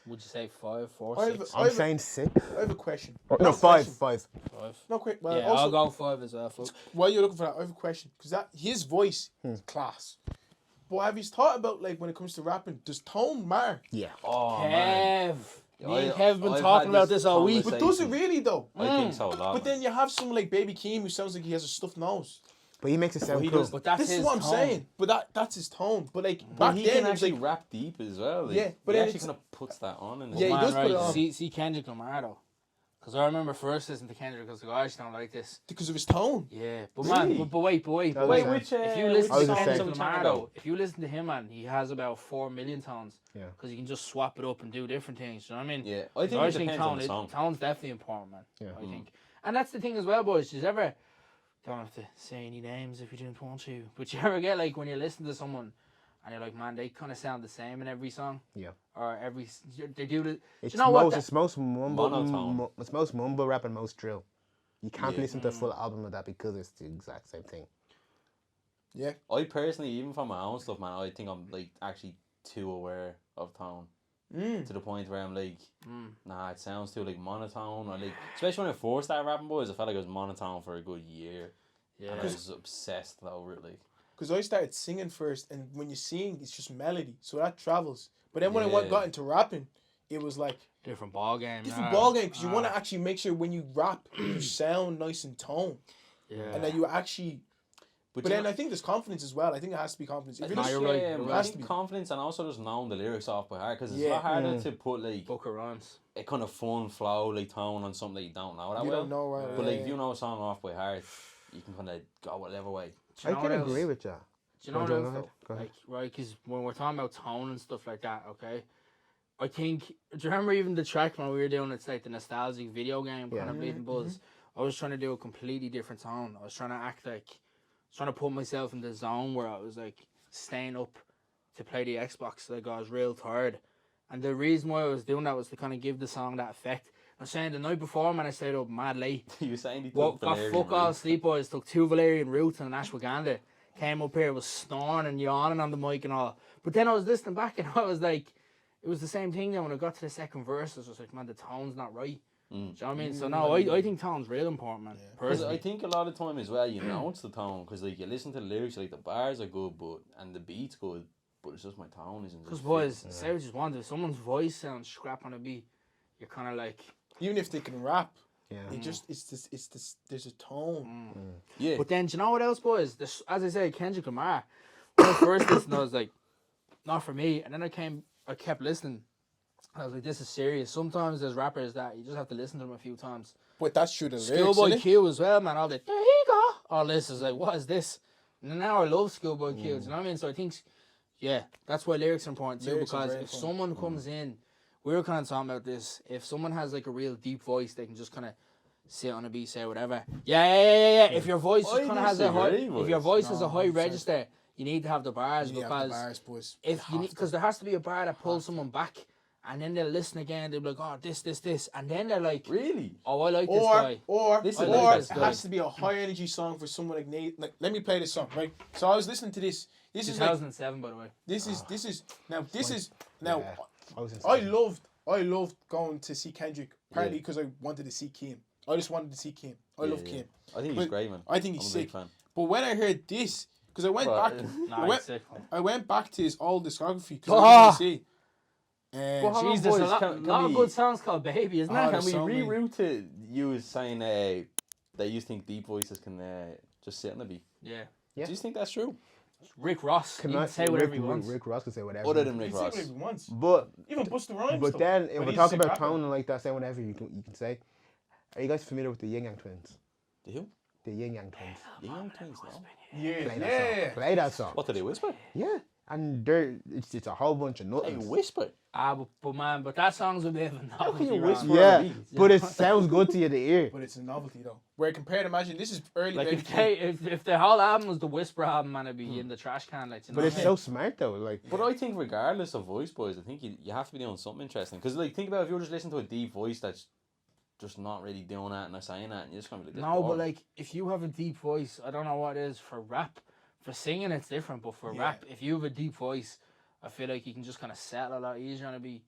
Would you say 5, 4, I have 6, I'm saying 6. I have a question. No, 5. 5? No, quick. Well, Yeah, also, I'll go 5 as well, fuck. while you're looking for that, I have a question because that his voice is class. But have you thought about like when it comes to rapping, does tone matter? Yeah. Oh man. Kev. Me and Kev have been I've talking had about this all week. But does it really though? I think so a lot. But man. then you have someone like Baby Keem who sounds like he has a stuffed nose. But he makes it sound he cool. does. But that's This his is what I'm tone. saying. But that's his tone. But like But back he then can it was actually like rap deep as well. Like, Yeah, but he then actually it's- kind of puts that on. And Yeah, he does put it on. See Kendrick Lamar though. Because I remember first listening to Kendrick, I was like, I actually don't like this. because of his tone. Yeah, but Really? man, but wait. That was Wait, the which same. If you I listen was to the Kendrick same. Lamar though, if you listen to him, man, he has about 4 million tones. Yeah. Because you can just swap it up and do different things. You know what I mean? Yeah, I think So I it just think depends on the song. tone's definitely important, man. Yeah. I think. And that's the thing as well, boys. You ever don't have to say any names if you didn't want to, but you ever get like when you listen to someone and you're like, man, they kind of sound the same in every song. Yeah. Or they do the. It's you know what? it's most mumble, Monotone. it's most mumble rap and most drill. You can't Yeah. listen to a full album of that because it's the exact same thing. Yeah. I personally, even for my own stuff, man, I think I'm like actually too aware of tone to the point where I'm like, nah, it sounds too like monotone. Or like, especially when I first started rapping, boys, I felt like I was monotone for a good year. Yeah. And I was obsessed over it. Like, Because I started singing first, and when you sing, it's just melody, so that travels. But then when I Yeah. got into rapping, it was like Different ball game. different ball game because you want to actually make sure when you rap, you sound nice and tone, Yeah. and that you actually. But you then know- I think there's confidence as well. I think it has to be confidence. If I you're think, just, you're right, yeah, you're but right. I Has to think be. confidence and also just knowing the lyrics off by heart because it's Yeah. a lot harder to put like Book of rhymes. a kind of fun flow like tone on something that you don't know that you well. don't know right. But like if you know a song off by heart, you can kind of go whatever way. Do you know I can what else? agree with that. Do you know what Go else? ahead, though? go ahead. Like, right, because when we're talking about tone and stuff like that, okay, I think. Do you remember even the track when we were doing it's like the nostalgic video game kind of Bleeding Buzz? I was trying to do a completely different tone. I was trying to act like, trying to put myself in the zone where I was like staying up to play the Xbox. Like I was real tired, and the reason why I was doing that was to kind of give the song that effect. I'm saying the night before, man, I stayed up mad late. You were saying he took Well, got Valerian fuck all root. sleep, boys. Took 2 Valerian roots and an ashwagandha. Came up here, was snoring and yawning on the mic and all. But then I was listening back and I was like, it was the same thing. Then when I got to the second verse, I was just like, man, the tone's not right. Do you know what I mean? So no, I think tone's real important, man. Because Personally. I think a lot of time as well, you know, it's the tone. Because like you listen to the lyrics, like the bars are good, and the beat's good, but it's just my tone isn't. Because just boys, say what you want. If someone's voice sounds scrap on a beat, you're kind of like. Even if they can rap, Yeah. it just it's this. There's a tone. Yeah. But then, do you know what else, boys? This, as I said, Kendrick Lamar. When I first listened, I was like, not for me. And then I kept listening. I was like, this is serious. Sometimes there's rappers that you just have to listen to them a few times. But that's true. The lyrics, Schoolboy innit? Q as well, man. All the there you go. All this is like, what is this? And now I love Schoolboy Q. Do you know what I mean? So I think, yeah, that's why lyrics are important too. Lyrics are because very if important. someone comes in, we were kind of talking about this. If someone has like a real deep voice, they can just kind of sit on a beat, say whatever. Yeah. If your voice I kind of has a high, disagree, if your boys. voice has a high 100%. register, you need to have the bars You need to have the because bars, boys. if you need, because there has to be a bar that pulls someone back, and then they'll listen again. They'll be like, oh, this, and then they're like, Really? oh, I like this guy. Or This is it interesting. has to be a high energy song for someone like Nate. Like, let me play this song, right? So I was listening to this. This is like 2007, by the way. this is now Yeah. I was in I loved going to see Kendrick partly because I wanted to see Kim. I just wanted to see Kim. I love Kim. I think he's But great, man. I think he's I'm a big sick. fan. But when I heard this, because I went Well, back, Nah, he's sick, man. I went back to his old discography because I Ah! wanted to see. And Well, hold on, Jesus, there's boys, a lot, can lot of we- good songs called Baby, isn't Oh, there? there's Can we so many. reroute to you saying that you think deep voices can just sit on the beat? Yeah. Yeah. Do you think that's true? Rick Ross Can he I can say whatever Rick, he wants. Rick Ross can say whatever. Other than Rick he said Ross. whatever he wants. But Even Busta Rhymes. but stuff. then if But we're he's talking sick about rapper. tone and like that, saying whatever you can say. Are you guys familiar with the Yin Yang Twins? The who? The Yin Yang Twins. The Young Twins, no? Yeah, Play that yeah. song. Play that song. What do they whisper? Yeah, and it's a whole bunch of They nothing. whisper. But that song's a bit of a novelty. you Ron. whisper? Yeah, Beat, but it sounds good to you the ear. But it's a novelty though. Where compared, imagine this is early. Like Baby if, Kim. if the whole album was the Whisper album, man, it'd be in the trash can. Like, you know But it's what I so mean? smart though. Like, But I think regardless of voice, boys, I think you have to be doing something interesting. Because like, think about if you're just listening to a deep voice that's just not really doing that and they're saying that, and you're just gonna be like, this No, but boring. like if you have a deep voice, I don't know what it is for rap. For singing, it's different, but for rap, if you have a deep voice, I feel like you can just kind of settle a lot easier and be.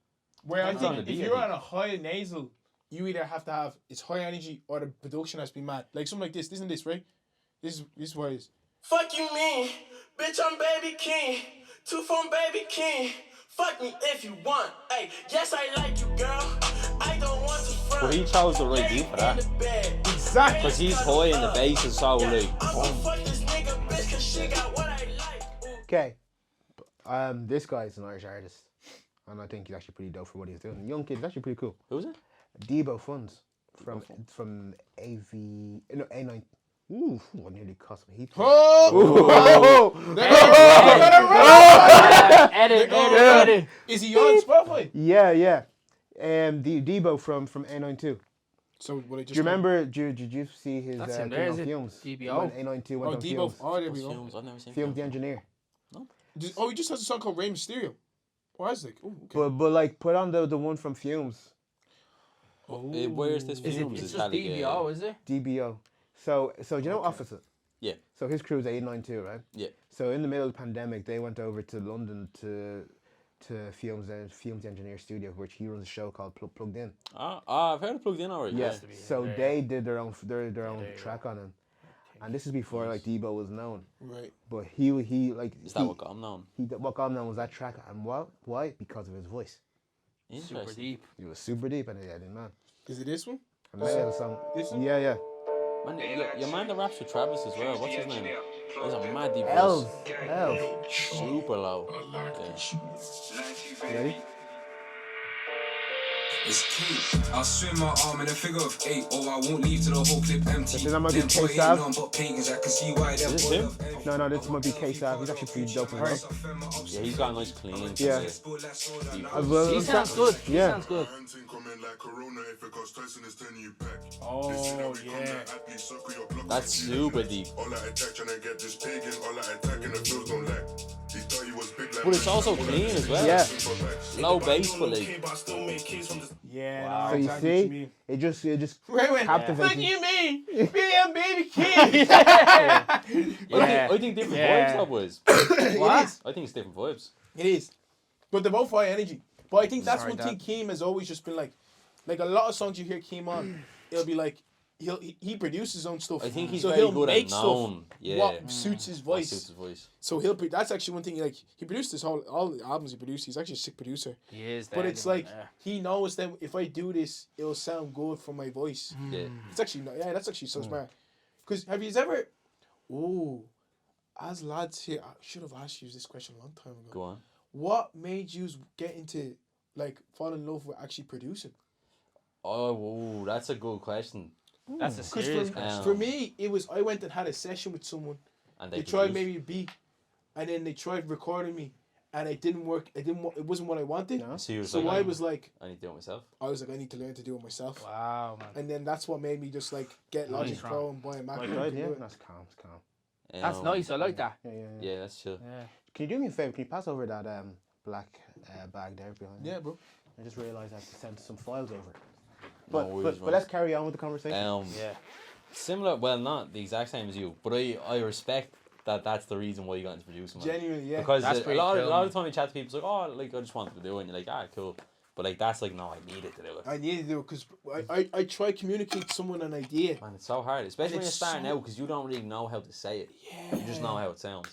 Where I Depends on think the if beat, I you're think. on a high nasal, you either have to have it's high energy or the production has to be mad. Like something like this. Listen to this, right? This is what it is. Fuck you mean, bitch, I'm Baby King. Two from Baby King. Fuck me if you want. Hey, yes, I like you, girl. I don't want to front. But he chose the right beat for that. Exactly. Because he's high and the bass is so like, I'm gonna fuck this nigga, bitch, cause she got what I like. Ooh. okay, this guy's an Irish artist, and I think he's actually pretty dope for what he's doing. Young kid, actually pretty cool. who's it? Debo Funds from A9. Ooh, what nearly cost me. He Edit. Is he on Spotify? yeah. Debo from A9 too. So what I just Do you remember? Did you see his That's him thing there, on is it? Fumes? DBO? When A92 went Oh, on Debo. Fumes. Oh, there we go. Films, I've never seen Fumes films. the engineer. Oh, he just has a song called Rey Mysterio. Oh, Isaac. Oh, okay. But like put on the one from Fumes. Where's this Is it? films? It's Is just that like DBO, is it? DBO. So do you know Officer? Yeah. So his crew's 892, right? Yeah. So in the middle of the pandemic, they went over to London to Fumes the Engineer Studio, which he runs a show called Plugged In. I've heard it plugged in already. Yeah. Yeah. So they did their own track on him, and this is before like Debo was known. Right. But he like Is that what got him known? what got him known was that track, and why? Because of his voice. Super Interesting. deep. He was super deep, and yeah, man. Is it this one? And this is the song. This one? Yeah. Man, your man that raps with Travis as well. What's his name? He's a mad deep voice. Elves. Super low. Yeah. Ready? It's key. I'll swim my arm in a figure of 8, or I won't leave till the whole clip empty. This might be Them boy ain't K-Sav. none but paintings, I can see why they're Is this full him? of envy. No, this might be K-Sav. He's actually pretty dope as well. Yeah, he's got a nice clean. Yeah. Deep As well, He sounds good. He Yeah. sounds good. Oh, yeah. That's super deep. But it's also clean as well. Yeah. Low bass, but like, Yeah. Wow. No, So you exactly what see, mean. it just Wait. captivates Fuck me. you mean? BM Baby King. I think different Yeah. vibes, that was. What? I think it's different vibes. It is. But they're both high energy. But I think that's Sorry, one Dad. thing Keem has always just been like a lot of songs you hear Keem on, it'll be like he produces his own stuff. I think he's so very he'll good make at stuff known. Yeah. what suits his What voice. suits his voice. So that's actually one thing. Like he produced all the albums he produced. He's actually a sick producer. He is. But dead, it's you know, like he knows that if I do this, it'll sound good for my voice. Yeah. It's actually that's actually so smart. Because have you ever? Oh, as lads here, I should have asked you this question a long time ago. Go on. What made you get into like fall in love with actually producing? Oh, whoa, that's a good question. That's a Because serious for, question. for me, it was I went and had a session with someone. And They tried maybe a beat, and then they tried recording me, and it didn't work. It wasn't what I wanted. No. So, you were So like, I was like, I need to do it myself. I need to learn to do it myself. Wow, man. And then that's what made me just like get Logic Nice, Pro and buy a Mac. Right, yeah. That's calm. That's nice. I like that. Yeah, that's chill. Yeah. Can you do me a favor? Can you pass over that black bag there behind you? Yeah, bro. I just realised I have to send some files over. No worries, But let's carry on with the conversation. Yeah. Similar, well, not the exact same as you, but I respect that that's the reason why you got into producing. Man. Genuinely, yeah. Because That's a pretty lot cool, of the time you chat to people, it's like, oh, like I just wanted to do it, and you're like, ah, cool. But like that's like, no, I needed to do it. I need to do it because I try to communicate to someone an idea. Man, it's so hard, especially when you're it's starting so- out, because you don't really know how to say it. Yeah. You just know how it sounds.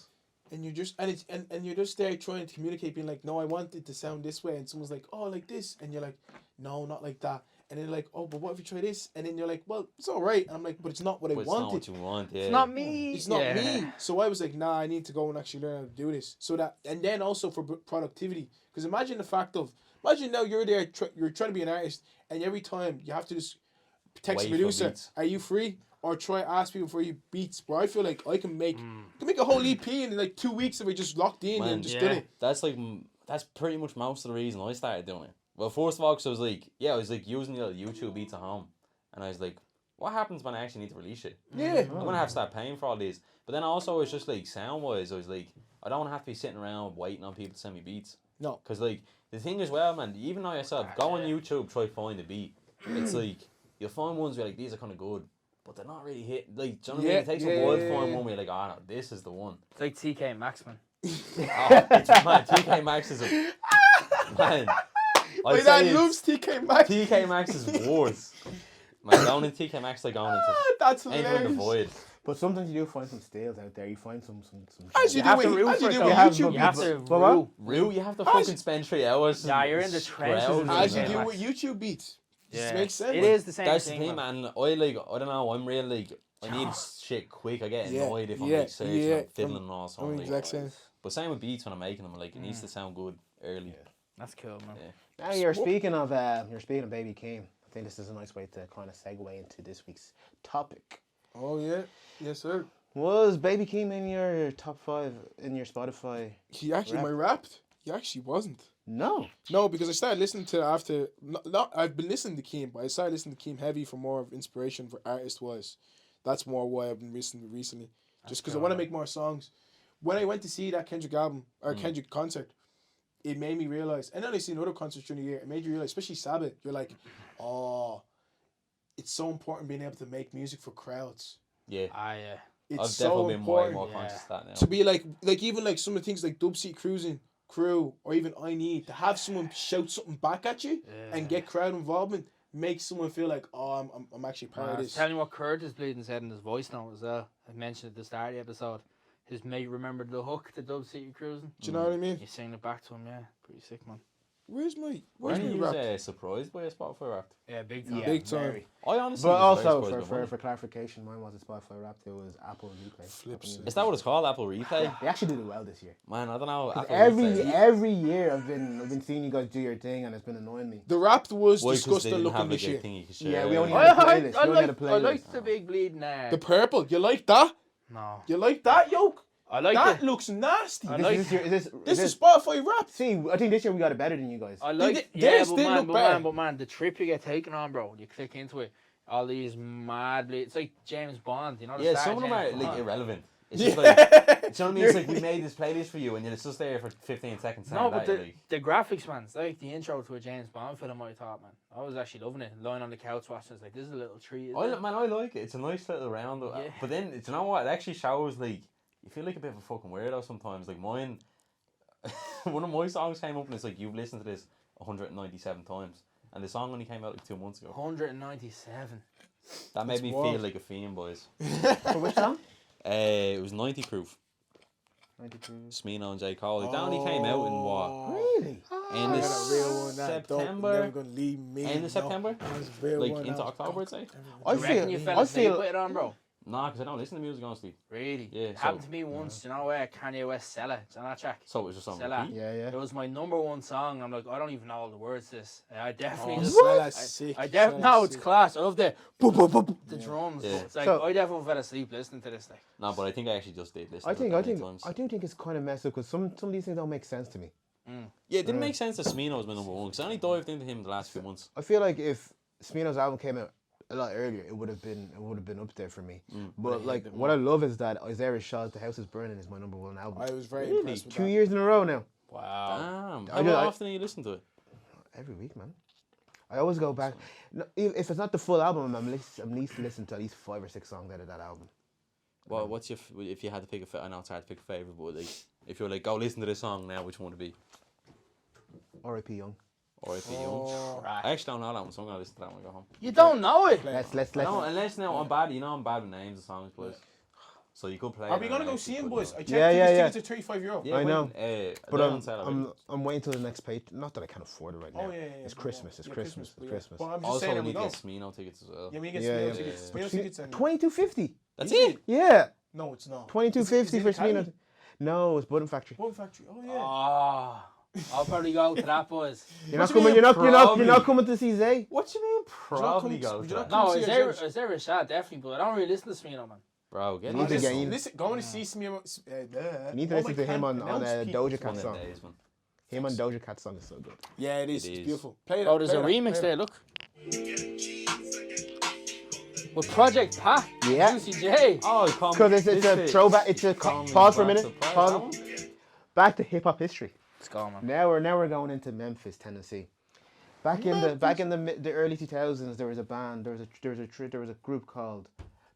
And you're just and you're just there trying to communicate, being like, no, I want it to sound this way, and someone's like, oh, like this, and you're like, no, not like that, and then they're like, oh, but what if you try this, and then you're like, well, it's all right, and I'm like, but it's not what I But it's wanted. not what you want, yeah. It's not me. It's not me. So I was like, nah, I need to go and actually learn how to do this. So that, and then also for productivity, because imagine the fact of, imagine now you're there, you're trying to be an artist, and every time you have to just text Wait the for producer, beats. are you free? Or try ask people for you beats. But I feel like I can make a whole EP in like 2 weeks if I just locked in Man, and just did it. That's like, that's pretty much most of the reason I started doing it. Well, first of all, because I was like using the YouTube beats at home, and I was like, what happens when I actually need to release it? Yeah. I'm gonna have to start paying for all these. But then also it's just like sound wise, I was like, I don't want to have to be sitting around waiting on people to send me beats. No. Because like the thing as well, man, even though yourself go on YouTube, try to find a beat. It's like you'll find ones where like these are kind of good, but they're not really hit. Like, do you know what I mean? It takes a while to find one where you're like, oh no, this is the one. It's like TK Maxx, man. Oh, it's man, TK Maxx is a man. My I'd dad say it's- loves TK Maxx. TK Maxx is worse. Man, going into TK Maxx like going into That's entering the hilarious. void. But sometimes you do find some steals out there. You find some. As you have do to with root for it, though. YouTube You have beats. to But what? root. Rue, you have to fucking spend 3 hours. Yeah, you're in the trenches scrounging. of As you TK do Maxx. with YouTube beats. Just Yeah. makes sense. It is the same That's the thing, thing, man. I don't know. I'm real like I need shit quick. I get Yeah, annoyed if I'm yeah, like searching yeah. and fiddling and all I'm sorts. the exact same. But same with beats when I'm making them. Like it needs to sound good early. That's cool, man. Yeah. Now you're speaking of Baby Keem. I think this is a nice way to kind of segue into this week's topic. Oh yeah, yes sir. Was Baby Keem in your top 5 in your Spotify? He actually Rap. my rapped. He actually wasn't. No. No, because I started listening to after. Not I've been listening to Keem, but I started listening to Keem heavy for more of inspiration for artist wise. That's more why I've been listening recently. Just because I want to make more songs. When I went to see that Kendrick album or Kendrick concert, it made me realize. And then I seen other concerts during the year. It made you realize, especially Sabbath. You're like, oh, it's so important being able to make music for crowds. Yeah. Yeah. It's I've so definitely been way important more conscious of that now. to be like even like some of the things like Dub Seat Cruising, Crew, or even I Need to have someone shout something back at you and get crowd involvement makes someone feel like, oh, I'm actually part I of was this. telling you what Curtis Bleeding said in his voice note as well. I mentioned at the start of the episode. His mate remembered the hook to Dub City Cruising. Do you know what I mean? He sang it back to him, yeah. Pretty sick, man. Where's my Weren't you rap? surprised by a Spotify Wrapped? Yeah, big time. Yeah, Big time. very. I honestly But was very also surprised by mine. for clarification, mine wasn't Spotify Wrapped. It was Apple Replay. Flips. Apple Is that what it's called? Apple Replay? They actually did it well this year. Man, I don't know. Apple Every Replay. every year I've been seeing you guys do your thing and it's been annoying me. The rap was Why? 'Cause they disgusting didn't looking have this like a year. thing you could share. Yeah, we only I had a playlist. We only had a I playlist. like the big bleeding. The purple, you like that? No. You like that, yoke? I like That it. looks nasty. I This like is your, This is Spotify rap. See, I think this year we got it better than you guys. I like They- yeah, theirs but did man, look but better. man, but man, the trip you get taken on, bro. You click into it, all these mad bleed. It's like James Bond, you know. The Yeah, star some of them are James like Bond. irrelevant. It's just like, do you know what I mean? It's like we made this playlist for you and it's just there for 15 seconds. No, that, but the, like, the graphics, man, it's like the intro to a James Bond film. I thought, man, I was actually loving it. Lying on the couch watching, it's like this is a little treat. isn't it? I like it. It's a nice little round. Yeah. But then, do you know what? It actually shows like you feel like a bit of a fucking weirdo sometimes. Like mine, one of my songs came up and it's like you've listened to this 197 times, and the song only came out like 2 months ago. 197. That made That's me wild. feel like a fiend, boys. For which song? It was 90 Proof. 92. Smino and J. Cole. Like, that only came out in what? Really? End I of got a real one. That dope. September. Never gonna leave me. End of September? That's a real Like one. into That was October, I'd say. I You reckon you feel. fell I asleep feel. with it on, bro? Nah, because I don't listen to music honestly. Really? Yeah, It happened so- to me once. You know where Kanye West Sella? It's on that track. So it was just on Sella. repeat. Yeah, It yeah. was my number one song. I'm like, I don't even know all the words to this. I definitely Oh, just. Salah's sick. No, it's class. I love the the drums. Yeah. It's like So- I definitely fell asleep listening to this. Like, No, but I think I actually just did listen I to think. it I that many think. times. I do think it's kind of messed up because some of these things don't make sense to me. Yeah, it didn't make sense that Smino was my number one because I only dived into him the last few months. I feel like if Smino's album came out a lot earlier, it would have been up there for me. But like, what I love is that Isaiah Rashad's "The House Is Burning" is my #1 album. I was very impressed with 2 that. years in a row now. Damn. I How often do you listen to it? Every week, man. I always go back. No, if it's not the full album, I'm at least listen to at least 5 or 6 songs out of that album. Well, what's your if you had to pick I know it's hard to pick a favorite, but like if you're like, go listen to this song now, which one would it be? R.I.P. Young. R.I.P. Young. I actually don't know that one, so I'm gonna listen to that when I go home. You don't know it. Let's. No, unless now I'm bad. You know I'm bad with names of songs, boys. So you could play. Are it we and gonna go actually see him, put boys? it I on. checked tickets are €35. Yeah, I know. But I'm waiting till the next page. Not that I can't afford it right now. Oh, yeah. It's Christmas. It's Christmas. It's Christmas. But I'm just Also, saying we we need to go. get Smino tickets as well. Yeah, we get Yeah, Smino yeah. tickets. Smino tickets and $22.50. That's it. Yeah. no, it's not. $22.50 for Smino. Smino. No, it's Button Factory. Bone Factory. Oh yeah. Oh, I'll probably go to that, boys. You're not do you coming. mean You're not coming to see Zay. What you mean? Probably go. would you not No, see is our there Rashad definitely, but I don't really listen to Smino, man. Bro, get You need to this. get in. Listen, going to see Smino. You need to listen to him on a Doja Cat One of song. them days, man. Him on Doja Cat song is so good. Yeah, it is. It It's is. beautiful. Play that. Oh, there's a play that, remix play there. Look. With Project Pat. Yeah. Juicy J. Oh, come. Because it's a throwback. It's a pause for a minute. Pause. Back to hip hop history. Let's go, man. Now we're going into Memphis, Tennessee. Back in the early 2000s, there was a band. There was a group called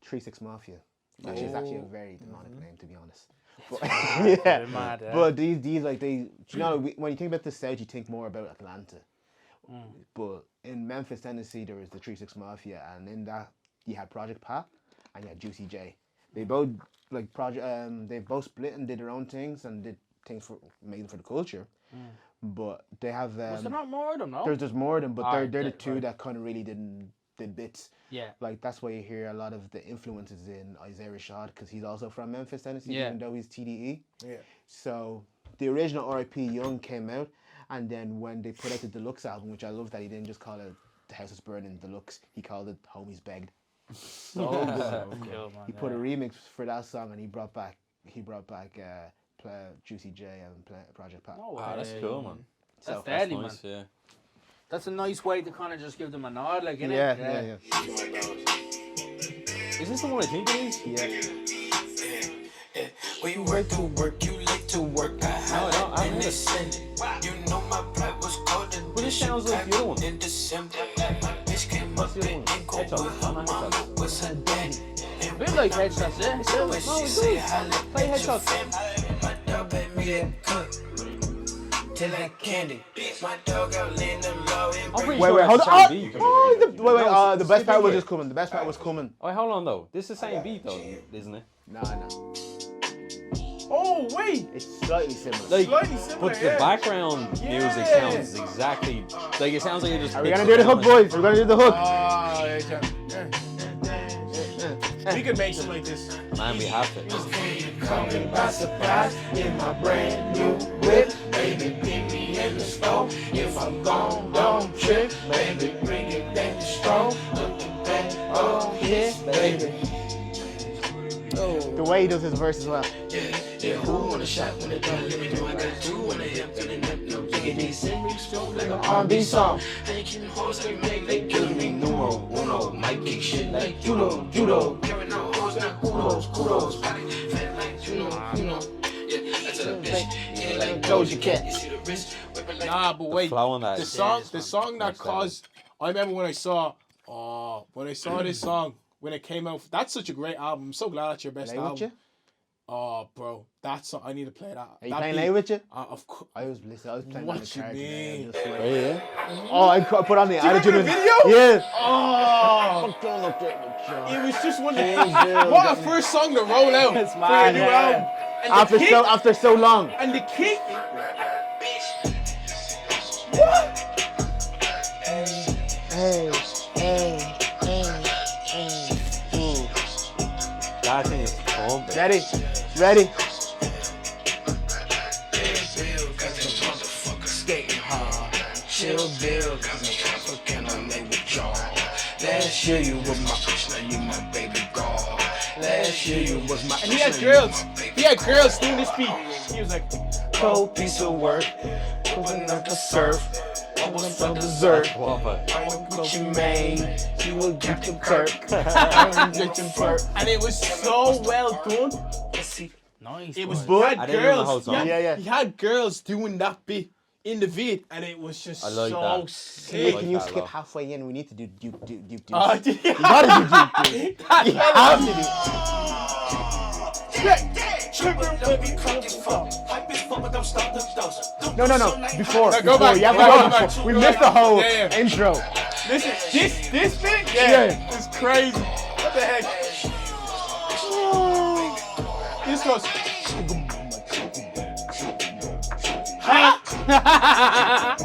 3-6 Mafia, which is actually a very demonic name, to be honest. But, yeah. Mad, yeah. But these like when you think about the South, you think more about Atlanta. But in Memphis, Tennessee, there was the 3-6 Mafia, and in that you had Project Pat and you had Juicy J. They both they both split and did their own things and did things made for the culture. But they have Was there not more of them, no? there's more of them, but Alright, they're the right. two that kind of really did bits. Yeah. Like that's why you hear a lot of the influences in Isaiah Rashad, because he's also from Memphis, Tennessee, Yeah. even though he's TDE. Yeah. So the original R.I.P. Young came out, and then when they put out the deluxe album, which I love that he didn't just call it The House Is Burning Deluxe, he called it Homies Begged. So good. Cool, man, He put a remix for that song, and he brought back Juicy J and Project Pat. No way. Ah, that's cool, man. That's So, deadly, Nice, man. yeah. That's a nice way to kind of just give them a nod, like, innit? Yeah. Is this the one I think it is? Yeah. We work to work, you like to work. I I and heard it. send it. You know my blood was cold and But this sounds like the other one. in December. My bitch came What's up the other and one? go Headshots. my Oh, not mama Headshots. was her daddy. A bit like Headshots, yeah. So when she say holla Play at your Headshots. family, my dog bet me that cook. Till like candy. My dog out laying them low and I'm pretty Wait, sure hold that's on. the same beat. The best part was just coming. The best part was coming. Oh, hold on though. This is the same beat though, isn't it? No. Oh wait. It's slightly similar. Like, Slightly similar, but yeah. the background music Yeah. sounds exactly like it sounds like you just. Are we gonna do the hook, boys? Are we gonna do the hook? Oh, yeah. We could make something like this. Man, we have to. caught me by surprise in my brand new whip. Baby, meet me in the store. If I'm gone, don't trip. Baby, bring it back strong. Looking back, oh yeah, baby. The way he does his verse as well. Yeah, who wanna shot when it don't let me do? I got two when it hip, feeling up, no jigging. They send me stroke like an R&B song. They killing hoes like make they killing me. Numero uno, might kick shit like judo. Carrying no hoes, not kudos. Body fat like Juno. Yeah, that's a bitch. Yeah, like Doja Cat. You see the wrist, whipping like. Nah, but wait. flow on that The is song serious, man. that Next level. caused. I remember when I saw this song when it came out. That's such a great album. I'm so glad that's your best Lay with album. you? Oh, bro, that song I need to play that. Are you that playing beat- Lay with you? Of course. I was playing What on the you car mean? today. Oh, yeah. Oh, I put on the attitude. remember the video? Yeah. Oh, it was just one. What a first song to roll out It's for mad, your new yeah. album. And the kick, After so long. and the kick. That thing is pumping. Ready? Chill bill, cause I'm African, I'm made with y'all. Last year you was my bitch, now you my baby girl. Last year you was my And he had girls. He had girls doing this beat. He was like, cold piece of work, pulling up the surf. some dessert. Whopper. Gucci Mane, she will get the perk. And it was so well done. Nice. It was boy. had I didn't know the whole girls. song. He had girls doing that bit in the vid, and it was just I like so that. Hey, sick. can you that a skip lot. halfway in? We need to do Duke. You gotta do Duke. You have to do. No. Before. Go back. You have to Go go back. before. We Go missed back. the whole Yeah. intro. This bit? Yeah. It's crazy. What the heck? This goes. Ha! Ha!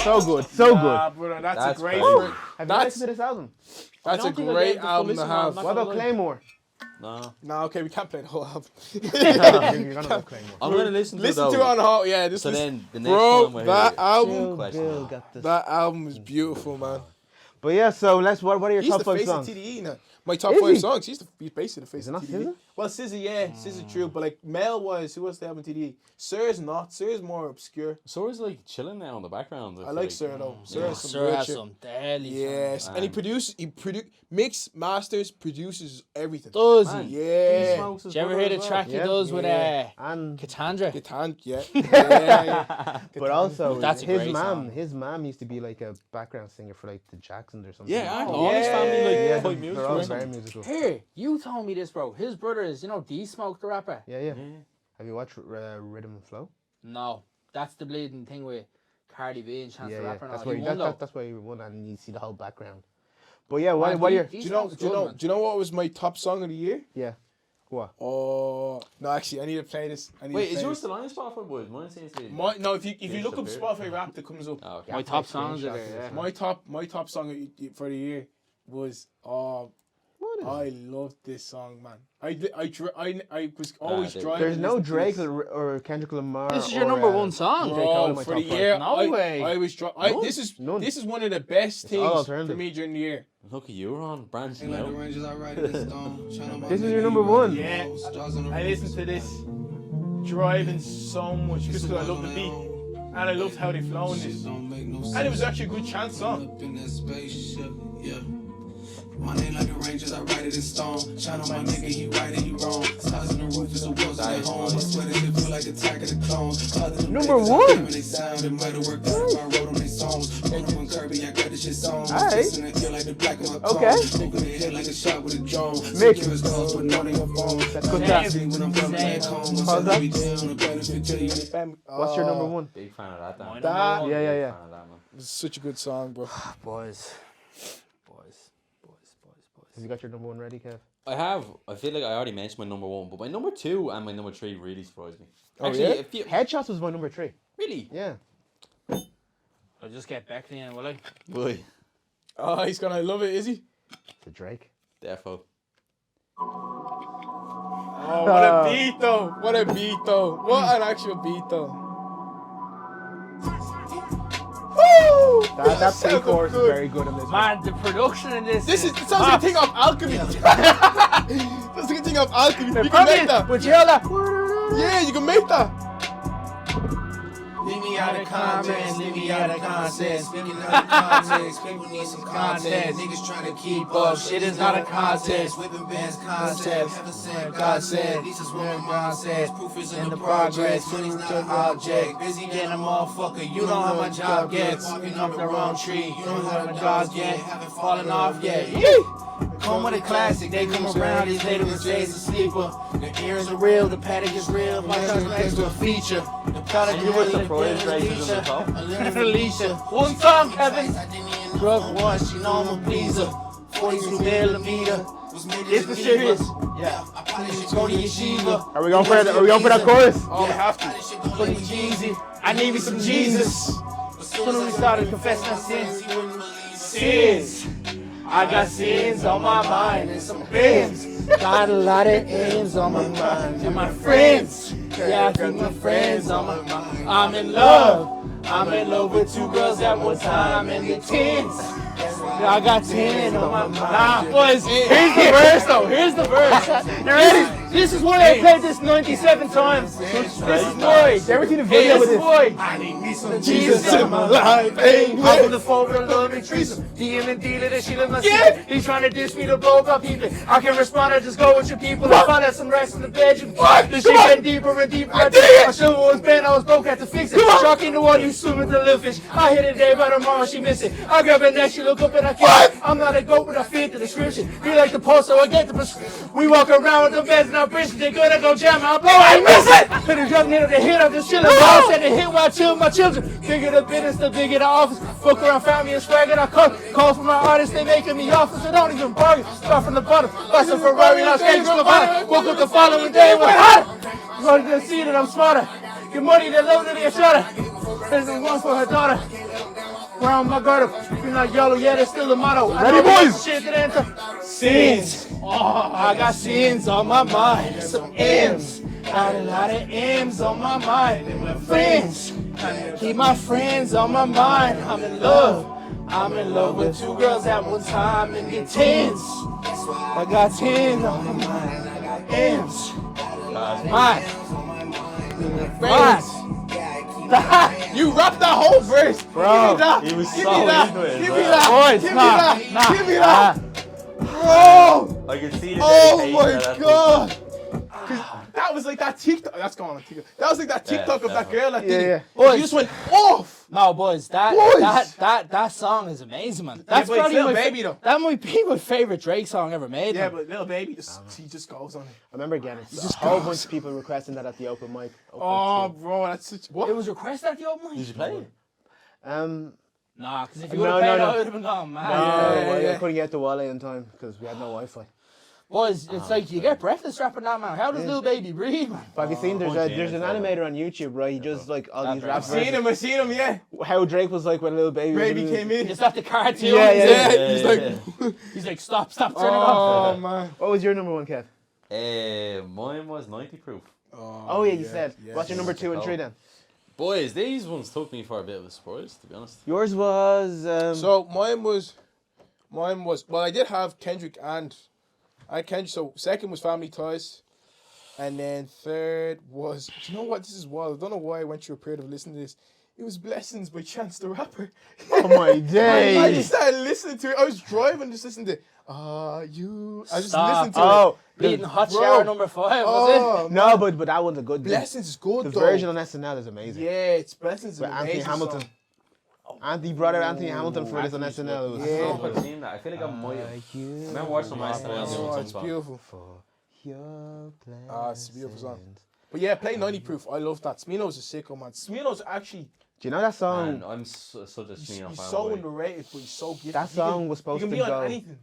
So good. So good. Nah, brother, that's a great. crazy. Have you That's listened to this album? that's a don't think I great gave the full album to listen, have. man. What about Claymore? No. Nah, okay, we can't play the whole album. You're gonna go Claymore. I'm gonna listen to Listen it to it though. on the whole. Yeah, this So is. then the next Bro, time we're that here. album, Question. got this. that album is beautiful, man. But yeah, so what are your He's top the 5 face songs? of TDE now. My top Is 5 he? songs. He's basically the face Is it of not TDE. SZA? Well, SZA, yeah, SZA true, but like Mel wise, who else they have in TDE? Sir's not. Sir's more obscure. Sora's like chilling now in the background. I like Sir though. Sir has some Sir real has shit. some deadly Yes, songs. and he mix, masters, produces everything. Does Man. he? Yeah. Did you ever hear the track he Yeah. does with Yeah. And Katandra? Yeah. but also That's a his great song. mom used to be like a background singer for like the Jacksons or something. Yeah, Oh, all his family like yeah, quite they're musical. all or very something. musical. Here, you told me this, bro. His brother is, D-Smoke the rapper. Yeah. Have you watched Rhythm and Flow? No, that's the bleeding thing with Cardi B and Chance the Rapper. and That's all. where He you, won, though. that's why you won, and you see the whole background. But yeah, what Man, are your D-Smoke's Do you good, man. know what was my top song of the year? yeah? What? Oh no, actually, I need to play this. Wait, is yours still on Spotify, boys? Mine seems to be. No, if you Yeah, look up Shapiro. Spotify rap, that comes up. Oh, okay. My top songs are screenshots there, of yeah. My top song for the year was What is I loved this song, man. I was always there- driving. There's no listening to Drake this. or Kendrick Lamar. This is your or, number one song. J. Cole Bro, in my for the top five. year, No way. I was None. None. This is one of the best all things for alternative. me during the year. Look at you, Ron. Branching Like the out. Rangers, I ride in the stone. This is your number one. Yeah, I listened to this driving so much because I love the beat and I loved how they flow in this. And it was actually a good chance song. Up in that spaceship, yeah. My name like the Rangers, I write it in stone. Shine on my nigga, he right and he wrong. Stars on the roof is a wolf at home. I swear that it feel like Attack of the Clones. Number one. They sound and metal work that's my road on their songs. Roll on Kirby, I got this shit songs. Alright. Chasing the ear like the black of my Okay. cone. Smoking the head like a shot with a drone. Mix. Secure as clothes, but not in your phone. That's good what track. I see when I'm coming back home. How's that? Every day on the benefit to you. What's your number one? Big fan of that. Dan. Mine That- number one. Yeah. Fan of that, man. It's such a good song, bro. Boys. Have you got your number one ready, Kev? I have. I feel like I already mentioned my number one, but my number two and my number three really surprised me. Oh, Actually, yeah? if you Headshots was my number 3. really, Yeah. I'll just get back to you, will I? boy, Oh, he's gonna love it, is he? It's a Drake. defo. Oh, what a beat though! What a beat though! What an actual beat though! Woo! That sounds pre-chorus is good. very good in this. Man, the production in this. This is it sounds like a thing of alchemy. Sounds like a thing of alchemy. You can make that. Would you hear that? Yeah, you can make that. Leave me out of context, leave me out of context. Speaking out of context, people need some context. Niggas trying to keep up, shit is not a contest. Whipping bands concepts, heaven sent, God said. This is what my mom says. Proof is in the progress, money's not an object. Busy than a motherfucker, you know how my job gets. Barking up the wrong tree, you know how my dogs get. Haven't fallen off yet. Come with a classic, they come around, these later with Jay's a sleeper. The ears are real, the paddock is real, my cousin next to a feature. The product You were surprised Drake was in the top? Alicia. One song, Kevin. Drug one, she know I'm a pleaser. 42 millimeter. This was serious. Yeah. I probably should go to Yeshiva. Are we going for that chorus? Oh, we have to. Go to Jeezy. I need me some Jesus. Soon as we started confessing our sins, Sins. I got sins on my mind and some bins. got a lot of ends on my mind. And my friends. Yeah, I think my friends on my mind. I'm in love. I'm in love with 2 girls at one time in the tents. I got 10 on my mind. Nah, boys, here's the verse though. Here's the verse. You ready? This is why I played this 97 times. This is why. Ever seen a video with This is this? why. I need me some Jesus in my life, hey. Hop on the phone with a love and threesome. DM and dealer that she live my city. He's trying to dish me to blow up people. I can respond, I just go with your people. I find out some rest in the bedroom. This shit getting deeper and deeper. My shoulder was bent, I was broke, had to fix it. Shocking the water, you swim with the little fish. I hit it day, but tomorrow she miss it. I grab her neck, she look up and I kiss it. I'm not a goat, but I fit the description. Be like the post, so I get the prescription. We walk around with the beds in our bridges. They gonna go jam, I'll blow, I miss it. Put a drug needle, the hit, I'm just chilling. I said the hit while I chill with my children. Bigger the business, the bigger the office. Fuck around, found me a swag and I call for my artists, they making me offers. I don't even bargain. Start from the bottom, bust a Ferrari and I skate to the bottom. Woke up the following day, went hotter. You're gonna see that I'm smarter. Your money, that low to the shutter. There's one for her daughter. Round my garter, you're not yellow, yeah, that's still the motto. Ready, boys? Shit that enter. Sins. Oh, I got sins on my mind. Some M's. Got a lot of M's on my mind. Friends. Keep my friends on my mind. I'm in love. I'm in love with 2 girls at one time and get 10s. I got 10 on my mind. I got M's. Mine. Friends. You rapped that whole verse, Bro. He was Give so me that. into it. Give bro. me that. Boys, Give me nah, that. nah, Give me that. Bro. I can see the Oh dedication my of that god. 'Cause that was like that TikTok. That's gone on TikTok. That was like that TikTok of that definitely. girl that did it. Boys. She just went off. No, boys, Boys. that song is amazing, man. That's but it's probably Lil my Baby, though. That might be my favorite Drake song ever made. Yeah, man. but Lil Baby, he just goes on it. I remember again, it's a whole bunch of people requesting that at the open mic. Oh, bro, that's such. What? It was requested at the open mic. Did you play it? Nah, because if you No, would have played no, it, no. I would have been gone, man. I yeah. couldn't get to Wale in time because we had no Wi-Fi. Boys, it's like you get breathless rapping that, man. How does Lil Baby breathe, man? But have you seen there's bunch of an idiots, animator on YouTube, right? He does like all these rap I seen verses. him, yeah. How Drake was like when Lil Baby Baby came in. Just after cartoon. Yeah, yeah, Yeah, yeah. he's like, He's like, stop, turn it off. oh man. What was your number one, Kev? Mine was 90 proof. Oh yeah, you said. What's your number 2 and 3 then? Boys, these ones took me for a bit of a surprise, to be honest. Yours was. So mine was. Well, I did have Kendrick and Kendrick. So second was Family Ties, and then third was. Do you know what? This is wild. I don't know why I went through a period of listening to this. It was Blessings by Chance the Rapper. Oh my I days! just started listening to it. I was driving, just listening to. You. I just Stop. listened to Oh, Beating Hot Bro. Shower number 5, was Oh, no, but that one's a good. Blessings is good The though. version on SNL is amazing. Yeah, it's Blessings is With an Anthony amazing Hamilton. song. Anthony brought out Anthony Hamilton for this on SNL. It was I Yeah. don't know so if I've good. seen that. I feel like I might have. I remember watching my Oh, it's beautiful. Your It's a beautiful song. But yeah, play 90 Proof. I love that. Smino's a sicko, man. Smino's actually, Do you know that song? Man, I'm such a he's Smino fan. so boy. underrated, but he's so gifted. That song was supposed He to can be go. on anything.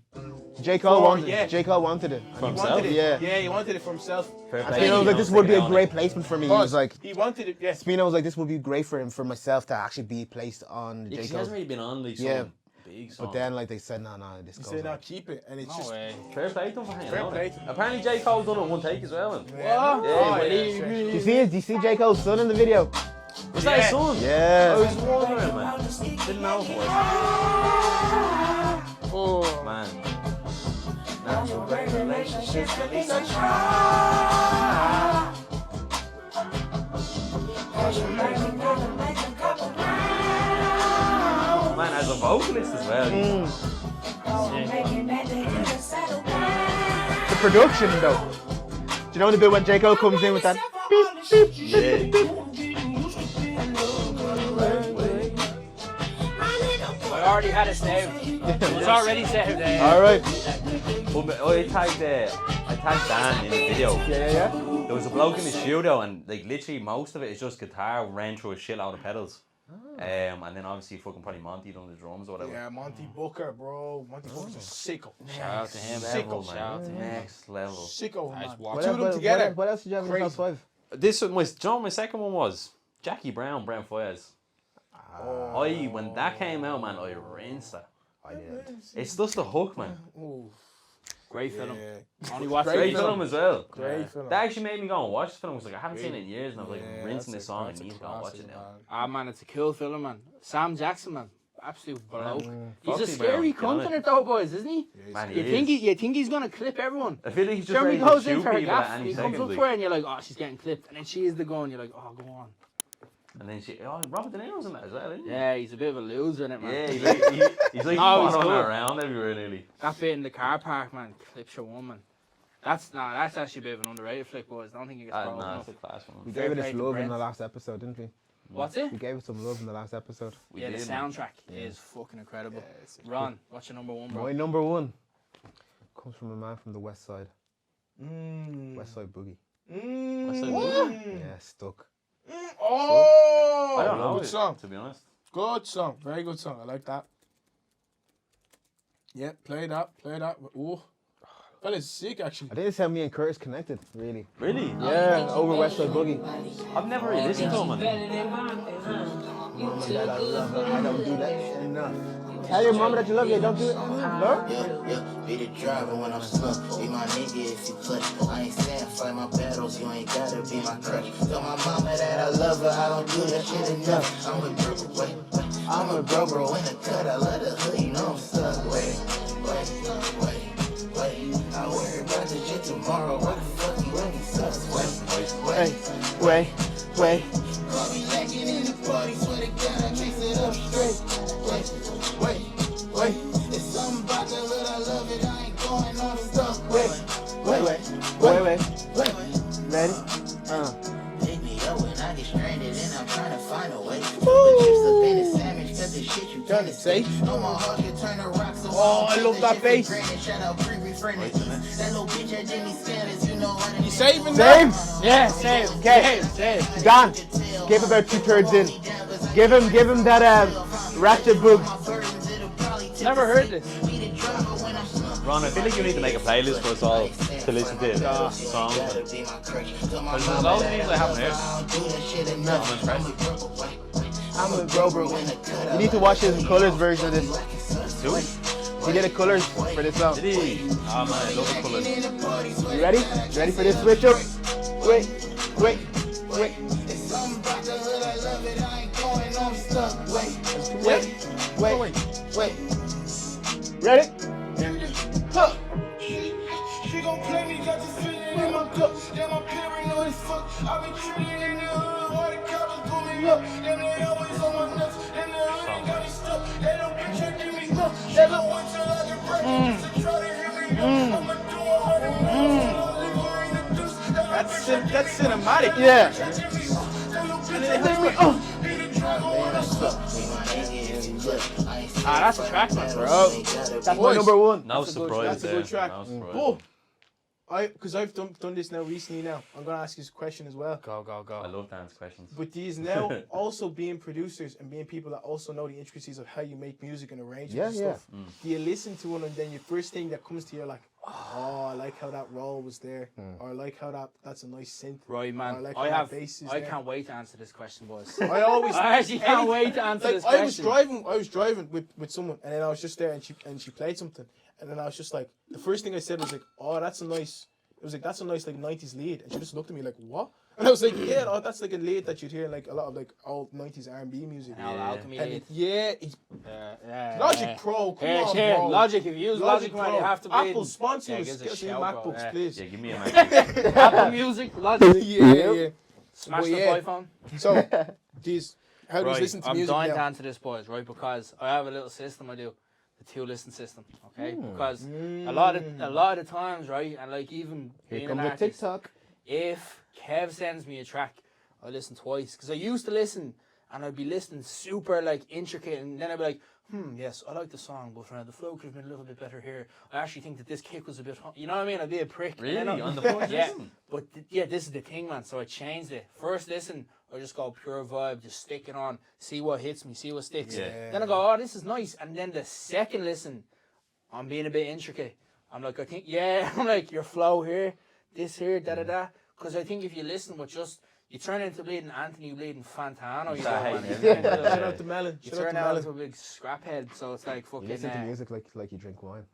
J. Cole wanted yeah. it. J. Cole wanted it. For He himself? wanted it. Yeah. Yeah, he wanted it for himself. Fair And play. Spino was like, this would be a Take it great on placement for me. He was like, He wanted it, yeah. Spino was like, this would be great for him, for myself to actually be placed on Yeah, J. 'cause he Cole. hasn't really been on like Yeah. some big song. But then like they said, no, this He goes said, no, on. keep it. And it's No just. way. Fair play to him for hanging Fair on. play. Apparently J. Cole's done it in one take as well. Man. Yeah, What? man. Yeah, Oh, believe yeah, me. Do you see J. Cole's son in the video? Was that his son? I Yeah. was wondering, man. Didn't know if it was. Oh, Man. Man, as a vocalist as well. The production though. Do you know the bit when J. Cole comes in with that? Beep, beep, Yeah. beep, beep. I already had it saved. It was already saved. All right. But I tagged Dan in the video. Yeah. There was a bloke in the studio, and like literally most of it is just guitar ran through a shitload of pedals. And then obviously fucking probably Monty done the drums or whatever. yeah, Monty Booker, bro. Monty Booker's a sicko. Shout out to him. Level, Shout man. out to him. Next level. Sicko, Nice man. watch. Two of them together. What else did you have in the top Crazy. 5? This one was, do you know what my second one was? Jackie Brown, Brent Fayez. When that came out, man, I rinsed that. I did. It's just the hook, man. Ooh, Great film. yeah. Only watched Great Great it. film as well. Great film. That actually made me go and watch the film. I was like, I haven't seen it in years, and I was like Yeah, rinsing that's this song. I that's need to go and watch classic, it now. man. Ah, man, it's a cool film, man. Sam Jackson, man. absolute bloke. He's Foxy a scary Brown, cunt in it though, boys, isn't he? Man, You think he's gonna clip everyone? I feel like he's just Jeremy ready to goes shoot into her people at gaff, any he comes second. up to her and you're like, oh, she's getting clipped, and then she is the gun. You're like, oh, go on. And then Robert De Niro's in that as well, isn't he? Yeah, he's a bit of a loser in it, man. Yeah, he's like No, he's following good. her around everywhere nearly. That bit in the car park, man, clips your woman. That's actually a bit of an underrated flick, boys. I don't think it gets brought Nah, enough. it's a class one. We Fair gave it play its to love in Brent. the last episode, didn't we? What's it? We gave it some love in the last episode. We Yeah, did. the soundtrack is fucking incredible. Ron, what's your number one, bro? My number one comes from a man from the West Side. Mm. West Side Boogie. What's that? Yeah, Stuck. Oh, I don't know. Good song. To be honest. Good song. Very good song. I like that. Yeah, play that. Oh, that is sick, actually. I think it's how me and Curtis connected, really. Really? Yeah, over West Side Boogie. I've never really listened to him. Man. Mama, that I love her. I don't do that shit enough. Tell your mama that you love her. Don't do it. No? Yeah, be the driver when I'm stuck. Be my nigga if you clutch. I ain't saying fight my battles, you ain't gotta be my crush. Tell my mama that I love her, I don't do that shit enough. I'm a bro in the cut, I love the hood, you know I'm stuck. Wait. I worry about the shit tomorrow. What the fuck you ain't sucks? Wait. Call me lacking in the party, swear to God, I chase it up straight. Wait. There's something about the hood, I love it, I ain't going on stuff. Wait. Ready? Pick me up when I get stranded and I'm trying to find a way. Put chips up in the sandwich, cause this shit you can't say. No, my heart can turn to rock, so Oh, I love that bass. Shout out Pre Friendly. That little bitch at Jimmy Sanders, you know what You saving that? Same. Yeah, same. Okay. Gone. Give about 2/3 in. Give him that ratchet book. Never heard this. Ron, I feel like you need to make a playlist for us all to listen to songs. Because there's loads of these I haven't heard. I'm impressed. I'm a bro. You need to watch his Colors version of this. Do it. He did a Colors for this song. Did he? Oh man, I love the colours. You ready? Ready for this switch up? Wait. It's something about the hood, I love it, I ain't going on stuff. Wait. Ready? She gon' play me, got this feeling in my cup. Yeah, my paranoid as fuck. I been treated in the hood, why the cops pull me up? Them they always on my nuts. And the hood ain't got me stuck. They don't bitch and give me up. They don't wait till I get breakfast to try to hit me up. I'ma do 100 miles till I live her in the deuce. That's cinematic. Yeah. That's a track, man. Bro, that's my number one. No That's a surprise good there. track. No surprise. Oh, because I've done this now recently. Now I'm gonna ask you this question as well. Go. I love dance questions. But these now also being producers and being people that also know the intricacies of how you make music and arrangements and stuff. Do you listen to one and then your first thing that comes to you like, oh, I like how that roll was there, or I like how that's a nice synth. Right, Or man. I like I how that bass is I there. can't wait to answer this question, boys. I always. I actually can't wait to answer this I was question. driving with someone, and then I was just there, and she played something, and then I was just like, the first thing I said was like, oh, that's a nice. It was like, that's a nice like 90s lead, and she just looked at me like, what? And I was like, yeah, oh, that's like a lead that you'd hear in like a lot of like old 90s R&B music. Al Alchemy And lead. it's Logic Pro, come on, Here, bro. Logic, if you use Logic, man, you have to be Apple in. sponsor Yeah, us, gives a get us new shout, bro. MacBooks, Yeah. please. Yeah, give me a mic. Apple Music, Logic. Yeah. Smash Well, the yeah. iPhone. So, these, how do you listen to I'm music dying to now? answer this, boys, right? Because I have a little system I do, the 2-listen system, okay? Because a lot of the times, right, and like even Here being an comes a artist, TikTok. if Kev sends me a track, I listen twice. Because I used to listen, and I'd be listening super like intricate, and then I'd be like, yes, I like the song, but the flow could have been a little bit better here. I actually think that this kick was a bit, you know what I mean? I'd be a prick. Really? And then On the first yeah. listen? But this is the thing, man. So I changed it. First listen, I just go pure vibe, just stick it on, see what hits me, see what sticks. Yeah. Then I go, oh, this is nice. And then the second listen, I'm being a bit intricate. I'm like, I'm like, your flow here, this here, da-da-da. Because I think if you listen with just, you turn into bleeding Anthony, bleeding Fantano. You know, man. You turn into- Shout out to Melon. You Shout out turn to out Melon. into a big scrap head. So it's like You fucking... listen to music like you drink wine.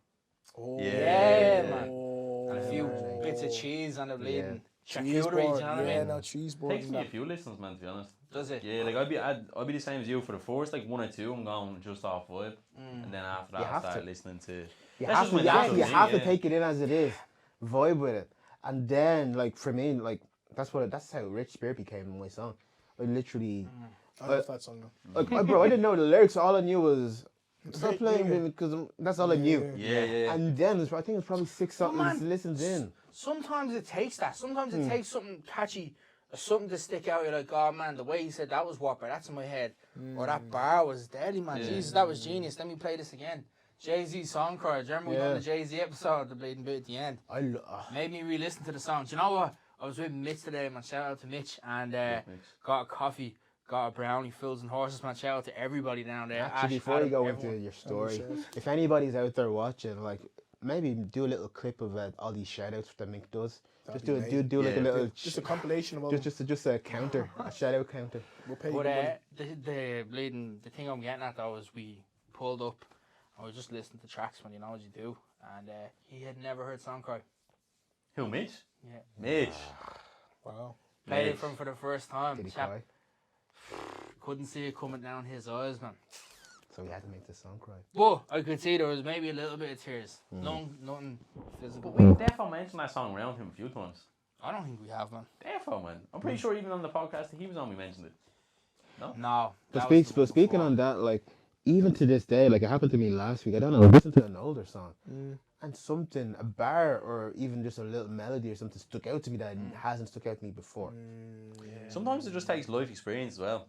Oh, Yeah, man. Oh. And a few bits of cheese on the bleeding. Cheese Charcuterie, do board. you know what I Yeah, mean? no, cheese board. Takes me a few listens, man, to be honest. Does it? Yeah, like I'd be the same as you for the first like 1 or 2. I'm going just off vibe, and then after that I start listening to. You That's have just to, my you have, natural you thing, have to yeah. take it in as it is, vibe with it, and then like for me, like that's how Rich Spirit became my song. I literally, I love that song though. like, bro, I didn't know the lyrics. All I knew was stop Hey, playing nigga. because that's all I knew. Yeah. And then I think it was probably 6 man. listens in. Sometimes it takes that. Sometimes it takes something catchy, or something to stick out. You're like, oh man, the way he said that was whopper. That's in my head. Or that bar was deadly, man. Jesus, that was genius. Let me play this again. Jay-Z song cry. Do you remember we done the Jay-Z episode, the bleeding bit at the end? Made me re-listen to the song. Do you know what? I was with Mitch today, man. Shout out to Mitch. And got a coffee, got a brownie, Fools and Horses, man. Shout out to everybody down there. Actually, Ash, before you Adam, go everyone. into your story, if anybody's out there watching, like maybe do a little clip of all these shout outs that Mick does. Just do like a little Just a compilation of all just a counter, a shout out counter. We'll pay you But money. the thing I'm getting at though is we pulled up and we just listened to tracks when you know what you do, and he had never heard Song Cry. Who, Mitch? Yeah. Mitch. Wow. Played Mitch. it for the first time. Did he Chap cry? couldn't see it coming down his eyes, man. So we had to make the song cry. But I could see there was maybe a little bit of tears. Nothing physical. But we defo mentioned that song around him a few times. I don't think we have, man. Defo, man. I'm pretty sure even on the podcast that he was on, we mentioned it. No. But that was the one speaking before. on that, like even to this day, like it happened to me last week. I don't know. I listened to an older song, and something, a bar or even just a little melody or something stuck out to me that hasn't stuck out to me before. Sometimes it just takes life experience as well.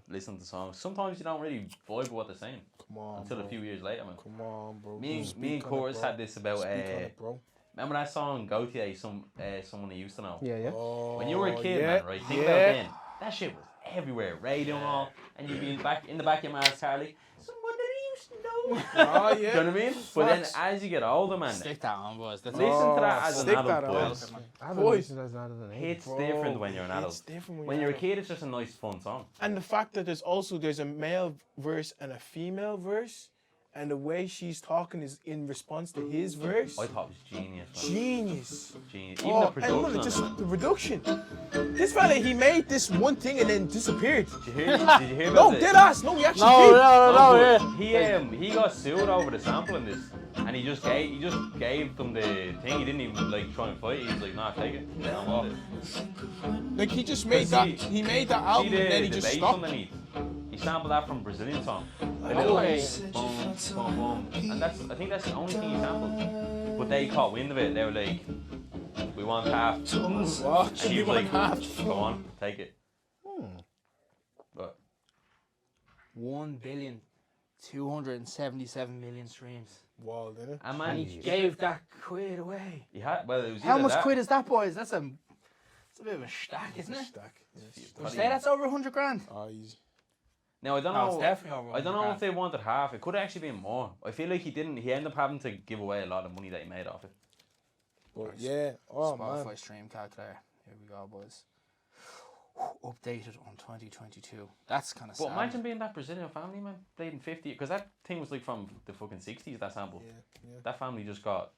Listening to songs. Sometimes you don't really vibe with what they're saying Come on, until bro. a few years later, man. Come on, bro. Me and Speak on Chorus it, bro. had this about. Speak on it, bro. Remember that song Gautier? Someone you used to know. Yeah. Oh, When you were a kid, yeah, man, right? Think about then. That shit was everywhere, radio and all, and you'd be in the back of your man's car, like, someone that I used to know. Oh, yeah. Do you know what I mean? But then Facts. as you get older, man, Stick that on, boys. That's listen to that as an stick adult, that on. boys. I haven't Boys. listened to that as an age. It's different when you're an adult. It's different When you're a adult. kid, it's just a nice, fun song. And the fact that there's a male verse and a female verse, and the way she's talking is in response to his verse. I thought it was genius, man. Genius. Genius. Even Oh, the and production. look, on just it. the production. This fella, he made this one thing and then disappeared. Did you hear No, about the... dead ass. No, we actually No, did. no, but yeah. He got sued over the sample in this, and he just gave them the thing. He didn't even like try and fight. He was like, "Nah, take it." I don't want it. Like he just made that. He made that album See and then he the just bass stopped. underneath. He sampled that from a Brazilian song. The No little way. boom, boom, boom, and I think that's the only thing he sampled. But they caught wind of it. They were like, "We want half." Watch, And he we was like, want half. "Go on, take it." But 1,277,000,000 streams. Wow, didn't it? and And man, he gave that quid away. he had well, it was How either much that- quid is that, boys? It's a bit of a stack, isn't it? Stack. Yes. Would you Probably- say that's over 100 grand? Oh, easy. Now I don't No, know. it's definitely over I don't 100 know if grand. they wanted half. It could have actually been more. I feel like he didn't. He ended up having to give away a lot of money that he made off it. But yeah. Oh Spotify man. stream calculator. Here we go, boys. Updated on 2022. That's kind of But sad. imagine being that Brazilian family, man, played in 50, because that thing was like from the fucking 60s. That sample. Yeah. That family just got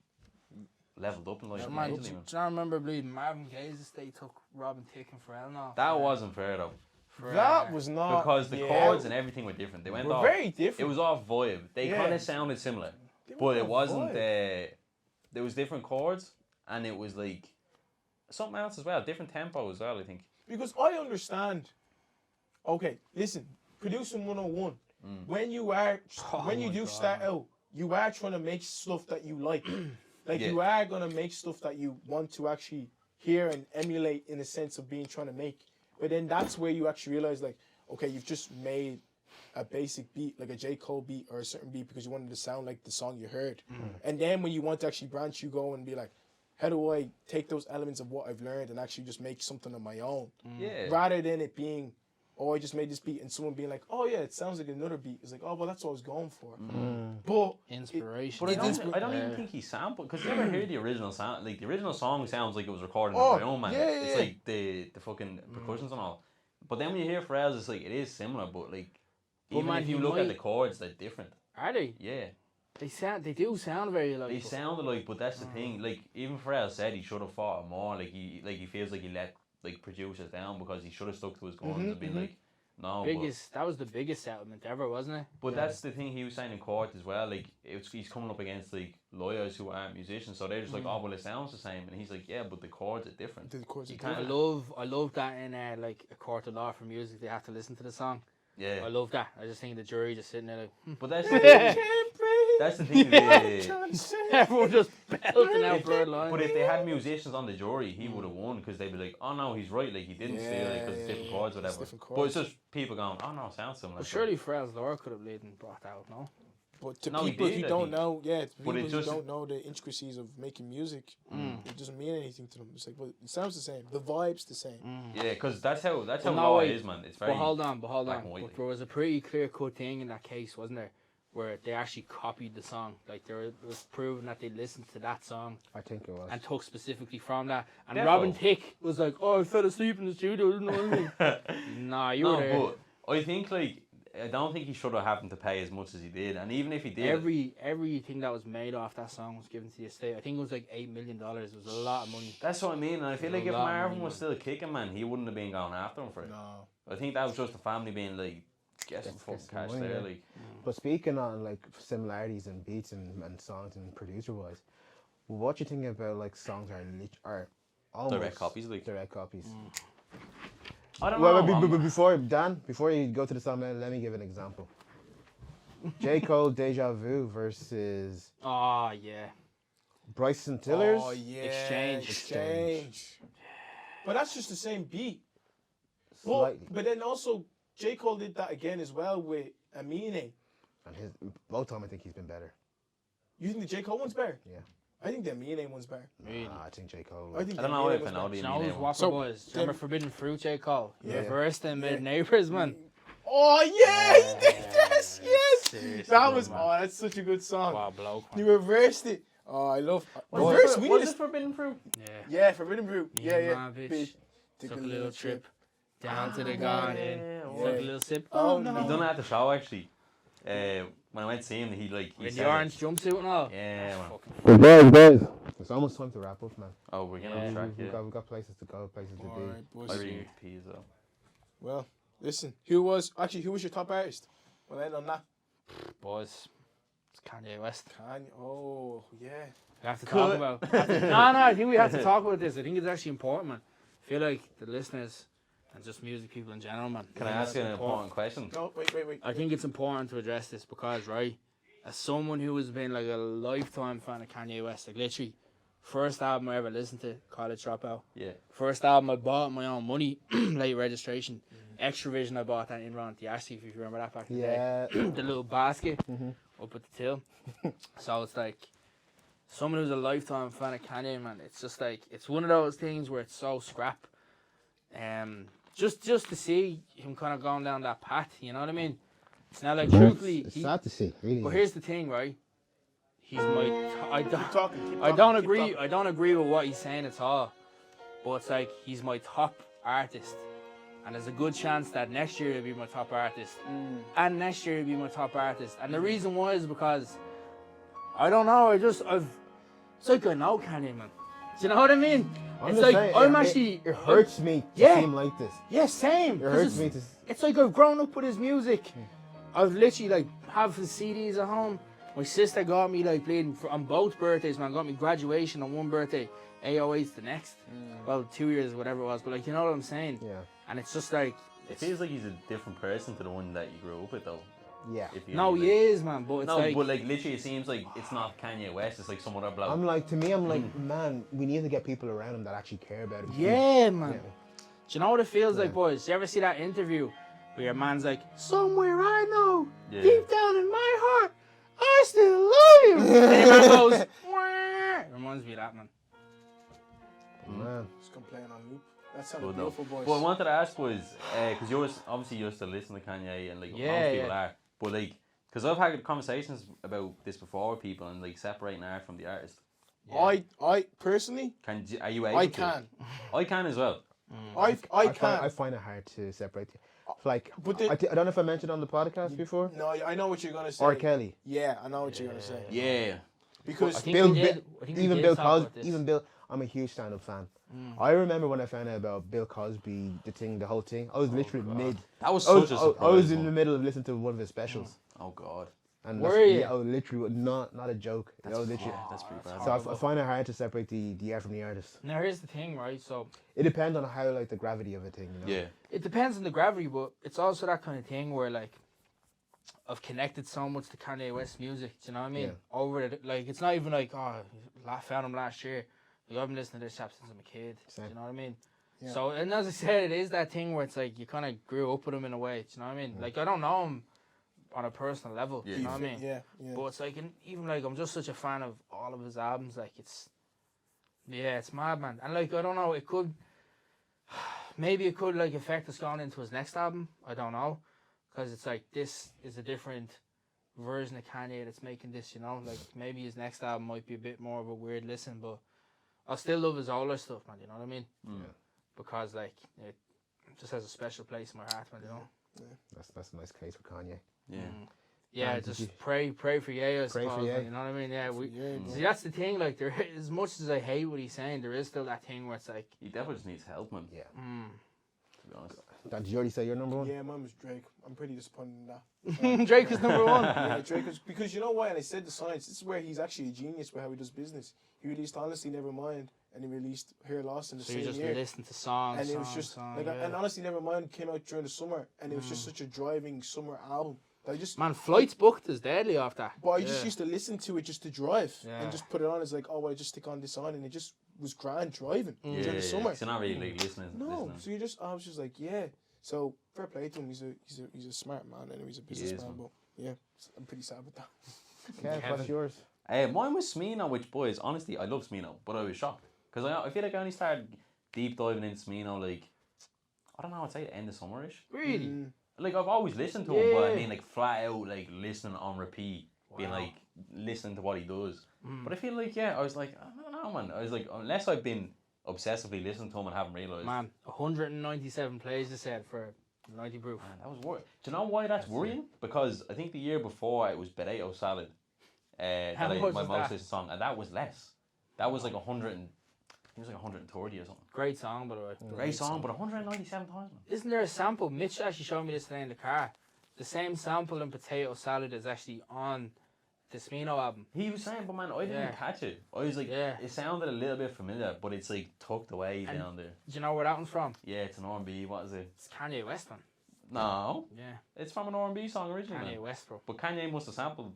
leveled up in life. So, man, immediately, man. do you remember bleeding Marvin Gaye's estate took Robin Thicke and Pharrell now? That wasn't fair though, That was not because the chords and everything were different. They went were off. very different. It was off vibe. They Yeah. kind of sounded similar, They but were it off wasn't. vibe. There was different chords, and it was like something else as well, different tempo as well. I think. Because I understand. Okay, listen, producing 101. When you are, when you do start out, you are trying to make stuff that you like. Like you are gonna make stuff that you want to actually hear and emulate in a sense of being trying to make. But then that's where you actually realize, like, okay, you've just made a basic beat, like a J. Cole beat or a certain beat because you wanted to sound like the song you heard. And then when you want to actually branch, you go and be like, how do I take those elements of what I've learned and actually just make something of my own? Yeah. Rather than it being, oh, I just made this beat and someone being like, oh yeah, it sounds like another beat. It's like, oh, well, that's what I was going for. But Inspiration. But I don't even think he sampled, because you ever hear the original sound? Like the original song sounds like it was recorded Oh, on my own, man. yeah, It's yeah. like the fucking percussions and all. But then when you hear Pharrell's, it's like it is similar, but like even man, if you he look at might- the chords, they're different. Are they? Yeah, They do sound very like. they sounded like, but that's the thing. Like even Pharrell said he should have fought more. Like he feels like he let like producers down because he should have stuck to his guns and been like, No, That was the biggest settlement ever, wasn't it? but that's the thing he was saying in court as well. Like he's coming up against like lawyers who aren't musicians, so they're just like, oh well, it sounds the same, and he's like, yeah, but the chords are different. The chords are You I can't. love that in like a court of law for music, they have to listen to the song. Yeah, I love that. I just think the jury just sitting there like, but that's the thing. That's the thing. everyone just belting out blurred lines. But if they had musicians on the jury, he would have won because they'd be like, "Oh no, he's right. Like he didn't steal it because it's different chords, whatever." different But chords. it's just people going, "Oh no, it sounds similar." But surely Pharrell's Law could have laid and brought that out, no? But to No, he people did, who I don't think. know, to But people it who just- don't know the intricacies of making music, it doesn't mean anything to them. It's like, well, it sounds the same. The vibe's the same. Yeah, because that's how no, law wait. is, man. It's very. But hold on. black and white, But like. there was a pretty clear-cut thing in that case, wasn't there? Where they actually copied the song. Like, it was proven that they listened to that song I think it was. and took specifically from that. And Defo. Robin Thicke was like, oh, I fell asleep in the studio, didn't know anything. Nah, you were there. No, but I think like I don't think he should have happened to pay as much as he did, and even if he did, Everything that was made off that song was given to the estate. I think it was like $8 million. It was a lot of money. that's what I mean. And I feel There's like a if lot of Marvin money, was still kicking, man, he wouldn't have been going after him for it. No. I think that was just the family being like, get some Get fucking some cash money, there, yeah. like. But speaking on like similarities in beats and songs and producer wise, what you think about like songs are almost Direct copies, like. direct copies? I don't Well, know. before you go to the song, let me give an example. J. Cole, Deja Vu versus Oh, yeah. Bryson Tillers. Oh, yeah. Exchange. But that's just the same beat. Slightly. But then also, J. Cole did that again as well with Amine. And both time I think he's been better. You think the J. Cole one's better? Yeah. I think the Amine one's better. Nah, I think J. Cole. I think I the don't know Amine if I one's know better. the You know who's Eminem one. Whopper So, Boys? Remember Forbidden Fruit, J. Cole? Yeah. Reversed and made neighbors, man. Oh, yeah, he did. Yes, yes. Seriously, That was, man. oh, that's such a good song. Wow, bloke, You man. reversed it. Oh, I love Was reverse. it- We was need it to- Forbidden Fruit? Yeah. Yeah, Forbidden Fruit. Me Yeah, and yeah. my bitch Took took a little trip down to the yeah, garden. yeah. Took a little sip. Oh, He no. done it at the show actually. When I went to see him, he With said the orange jumpsuit and all. Yeah, man. Guys. It's almost time to wrap up, man. Oh, we're getting Yeah. off track, We've yeah. got places to go, places to All be. right, boys. I really need to pee as well. Well, listen. Who was your top artist? We'll end on that. Boys, it's Kanye West. Kanye. Oh, yeah. We have to talk about. No, I think we have to talk about this. I think it's actually important, man. I feel like the listeners and just music people in general, man. Can I ask you an important question? No, wait. I think it's important to address this because, right, as someone who has been like a lifetime fan of Kanye West, like literally, first album I ever listened to, College Dropout. Yeah. First album I bought with my own money, late registration. Extra Vision, I bought that in around the Ashley, if you remember that back in the day. Yeah. The little basket up at the till. So it's like, someone who's a lifetime fan of Kanye, man, it's just like, it's one of those things where it's so scrap. Just to see him kind of going down that path, you know what I mean? It's not like, truthfully, It's sad to see, really. but here's the thing, right? He's my, I Keep don't, talking. Keep I talking, don't keep agree. talking. I don't agree with what he's saying at all. But it's like he's my top artist, and there's a good chance that next year he'll be my top artist, and next year he'll be my top artist. And the reason why is because I don't know. It's like I know Kanye, man. Do you know what I mean? I'm It's just like saying, I'm it actually. It hurts me to Yeah. see him like this. Yeah, same. It 'Cause hurts it's, me to. it's like I've grown up with his music. I've literally like have his CDs at home. My sister got me like playing on both birthdays, man. Got me graduation on one birthday, 808's the next. Well, 2 years, whatever it was. But like, you know what I'm saying? Yeah. And it's just like, It feels like he's a different person to the one that you grew up with, though. Yeah. If you no, like- he is, man. But it's No, like, but like literally, it seems like it's not Kanye West. It's like some other bloke. I'm like, to me, I'm like, man, we need to get people around him that actually care about him. yeah, man. Yeah. Do you know what it feels Yeah. like, boys? You ever see that interview where your man's like, somewhere I know, Yeah. deep down in my heart, I still love you. And your man goes, "Wah." Reminds me of that, man. Man. Just come playing on loop. That sounded Good though. beautiful, boys. But I wanted to ask was, because you're obviously you're still listening to Kanye and like Yeah, most people yeah. are, but like, because I've had conversations about this before with people and like separating art from the artist. I personally, Are you able I to? can. I can as well. I can. I find it hard to separate. Like, But the- I don't know if I mentioned on the podcast before. No, I know what you're gonna say. R. Kelly. Yeah, I know what you're gonna say. Yeah. Because I think Bill, we did. I think we even did Bill talk Cosby, about this. even Bill. I'm a huge stand-up fan. I remember when I found out about Bill Cosby, the whole thing. I was literally mid. That was I was, such a surprise. I was in man. the middle of listening to one of his specials. Oh god. And Were that's- you? Yeah, I was literally not a joke. I was literally. That's pretty bad. So I find it hard to separate the art from the artist. Now here's the thing, right? So It depends on how like the gravity of a thing. You know? Yeah. it depends on the gravity, but it's also that kind of thing where like I've connected so much to Kanye West music. Do you know what I mean? Yeah. Over it, like it's not even like found him last year. Like, I've been listening to this chap since I'm a kid. Same. Do you know what I mean? Yeah. So and as I said, it is that thing where it's like you kind of grew up with him in a way. Do you know what I mean? Like I don't know him on a personal level. Yeah. Do you know what I mean? Yeah. But it's like, and even like, I'm just such a fan of all of his albums. Like, it's mad, man. And like, I don't know, maybe it could like affect us going into his next album. I don't know, because it's like this is a different version of Kanye that's making this. You know, like maybe his next album might be a bit more of a weird listen, but I still love his older stuff, man. You know what I mean? Because like it just has a special place in my heart, man. You know. That's a nice case for Kanye. Yeah. Yeah, did just you- pray for Ye, I Pray for suppose. Ye. You know what I mean? Yeah, Yeah, see, that's the thing. Like, there, as much as I hate what he's saying, there is still that thing where it's like, He definitely just needs help, man. Yeah. To be honest. Dan, did you already say your number one? Yeah, mine was Drake. I'm pretty disappointed in that. Drake is number one. Yeah, Drake was, because you know why? And I said the science. This is where he's actually a genius with how he does business. He released Honestly Nevermind, and he released Here Lost in the So you same just year. listen to songs, And it was songs, just songs, like, yeah. and Honestly Nevermind came out during the summer, and it was just such a driving summer album. I just, Man, Flights Booked is deadly off that. but I just used to listen to it just to drive, Yeah. and just put it on as like, oh, I just stick on this on, and it just was grand driving during the summer. So you're not really like listening. No, so you just, I was just like, yeah. So fair play to him. He's a smart man, and he's a businessman. But yeah, I'm pretty sad with that. Kev, what's yours? Mine was Smino, which, boys, honestly, I love Smino, but I was shocked. Because I feel like I only started deep diving into Smino, like, I don't know, I'd say the end of summer-ish. Really? Like, I've always listened to him, but I mean, like, flat out, like, listening on repeat, being like, listening to what he does. But I feel like, yeah, I was like, I don't know, man. I was like, unless I've been obsessively listening to him and haven't realised. Man, 197 plays, they said, for 90 proof. Man, that was worrying. Do you know why that's worrying? Because I think the year before it was Burrito Salad. How much My was most that? listened song, and that was less. That was like 100 and, it was like 130 or something. Great song, by the way. Great song, but 197 times, man. Isn't there a sample? Mitch actually showed me this today in the car. The same sample in Potato Salad is actually on the Smino album. He was saying, but man, I didn't Yeah. catch it. I was like, Yeah. it sounded a little bit familiar, but it's like tucked away And- down there. Do you know where that one's from? Yeah, it's an R&B. What is it? It's Kanye West, man. No, Yeah, it's from an R&B song originally. Kanye Man. West, bro. But Kanye must have sampled,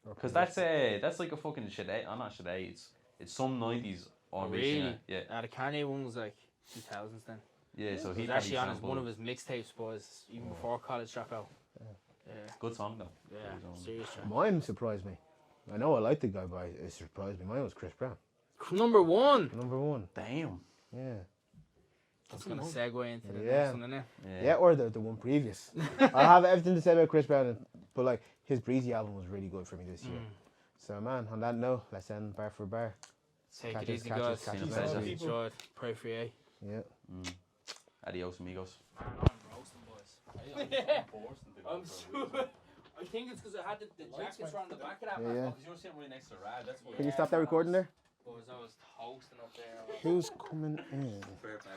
because that's like a fucking Sade. I'm not Sade. It's some 90s R&B Really? singer. Yeah, The Kanye one was like 2000s then. yeah. So It he was actually on sampled. one of his mixtapes, boys, even before College Dropout. Yeah, Good song though. yeah, serious track. Mine surprised me. I know I like the guy, but it surprised me. Mine was Chris Brown. Number one. Number one. Damn. Yeah. That's gonna segue into the Yeah. next one, innit? Yeah, or the one previous. I have everything to say about Chris Brown, but like his Breezy album was really good for me this year. So man, on that note, let's end bar for bar. Take Catch it us, easy, catch us, guys. catch Peace us out, next if you week. enjoyed. Pray for you. Yeah. Adios, amigos. I think it's because I had the jackets around the back of that. Yeah, yeah. Because you're sitting right next to Rad. That's what. Can you stop that recording there? Boys, I was toasting up there. Who's coming in? Fair play.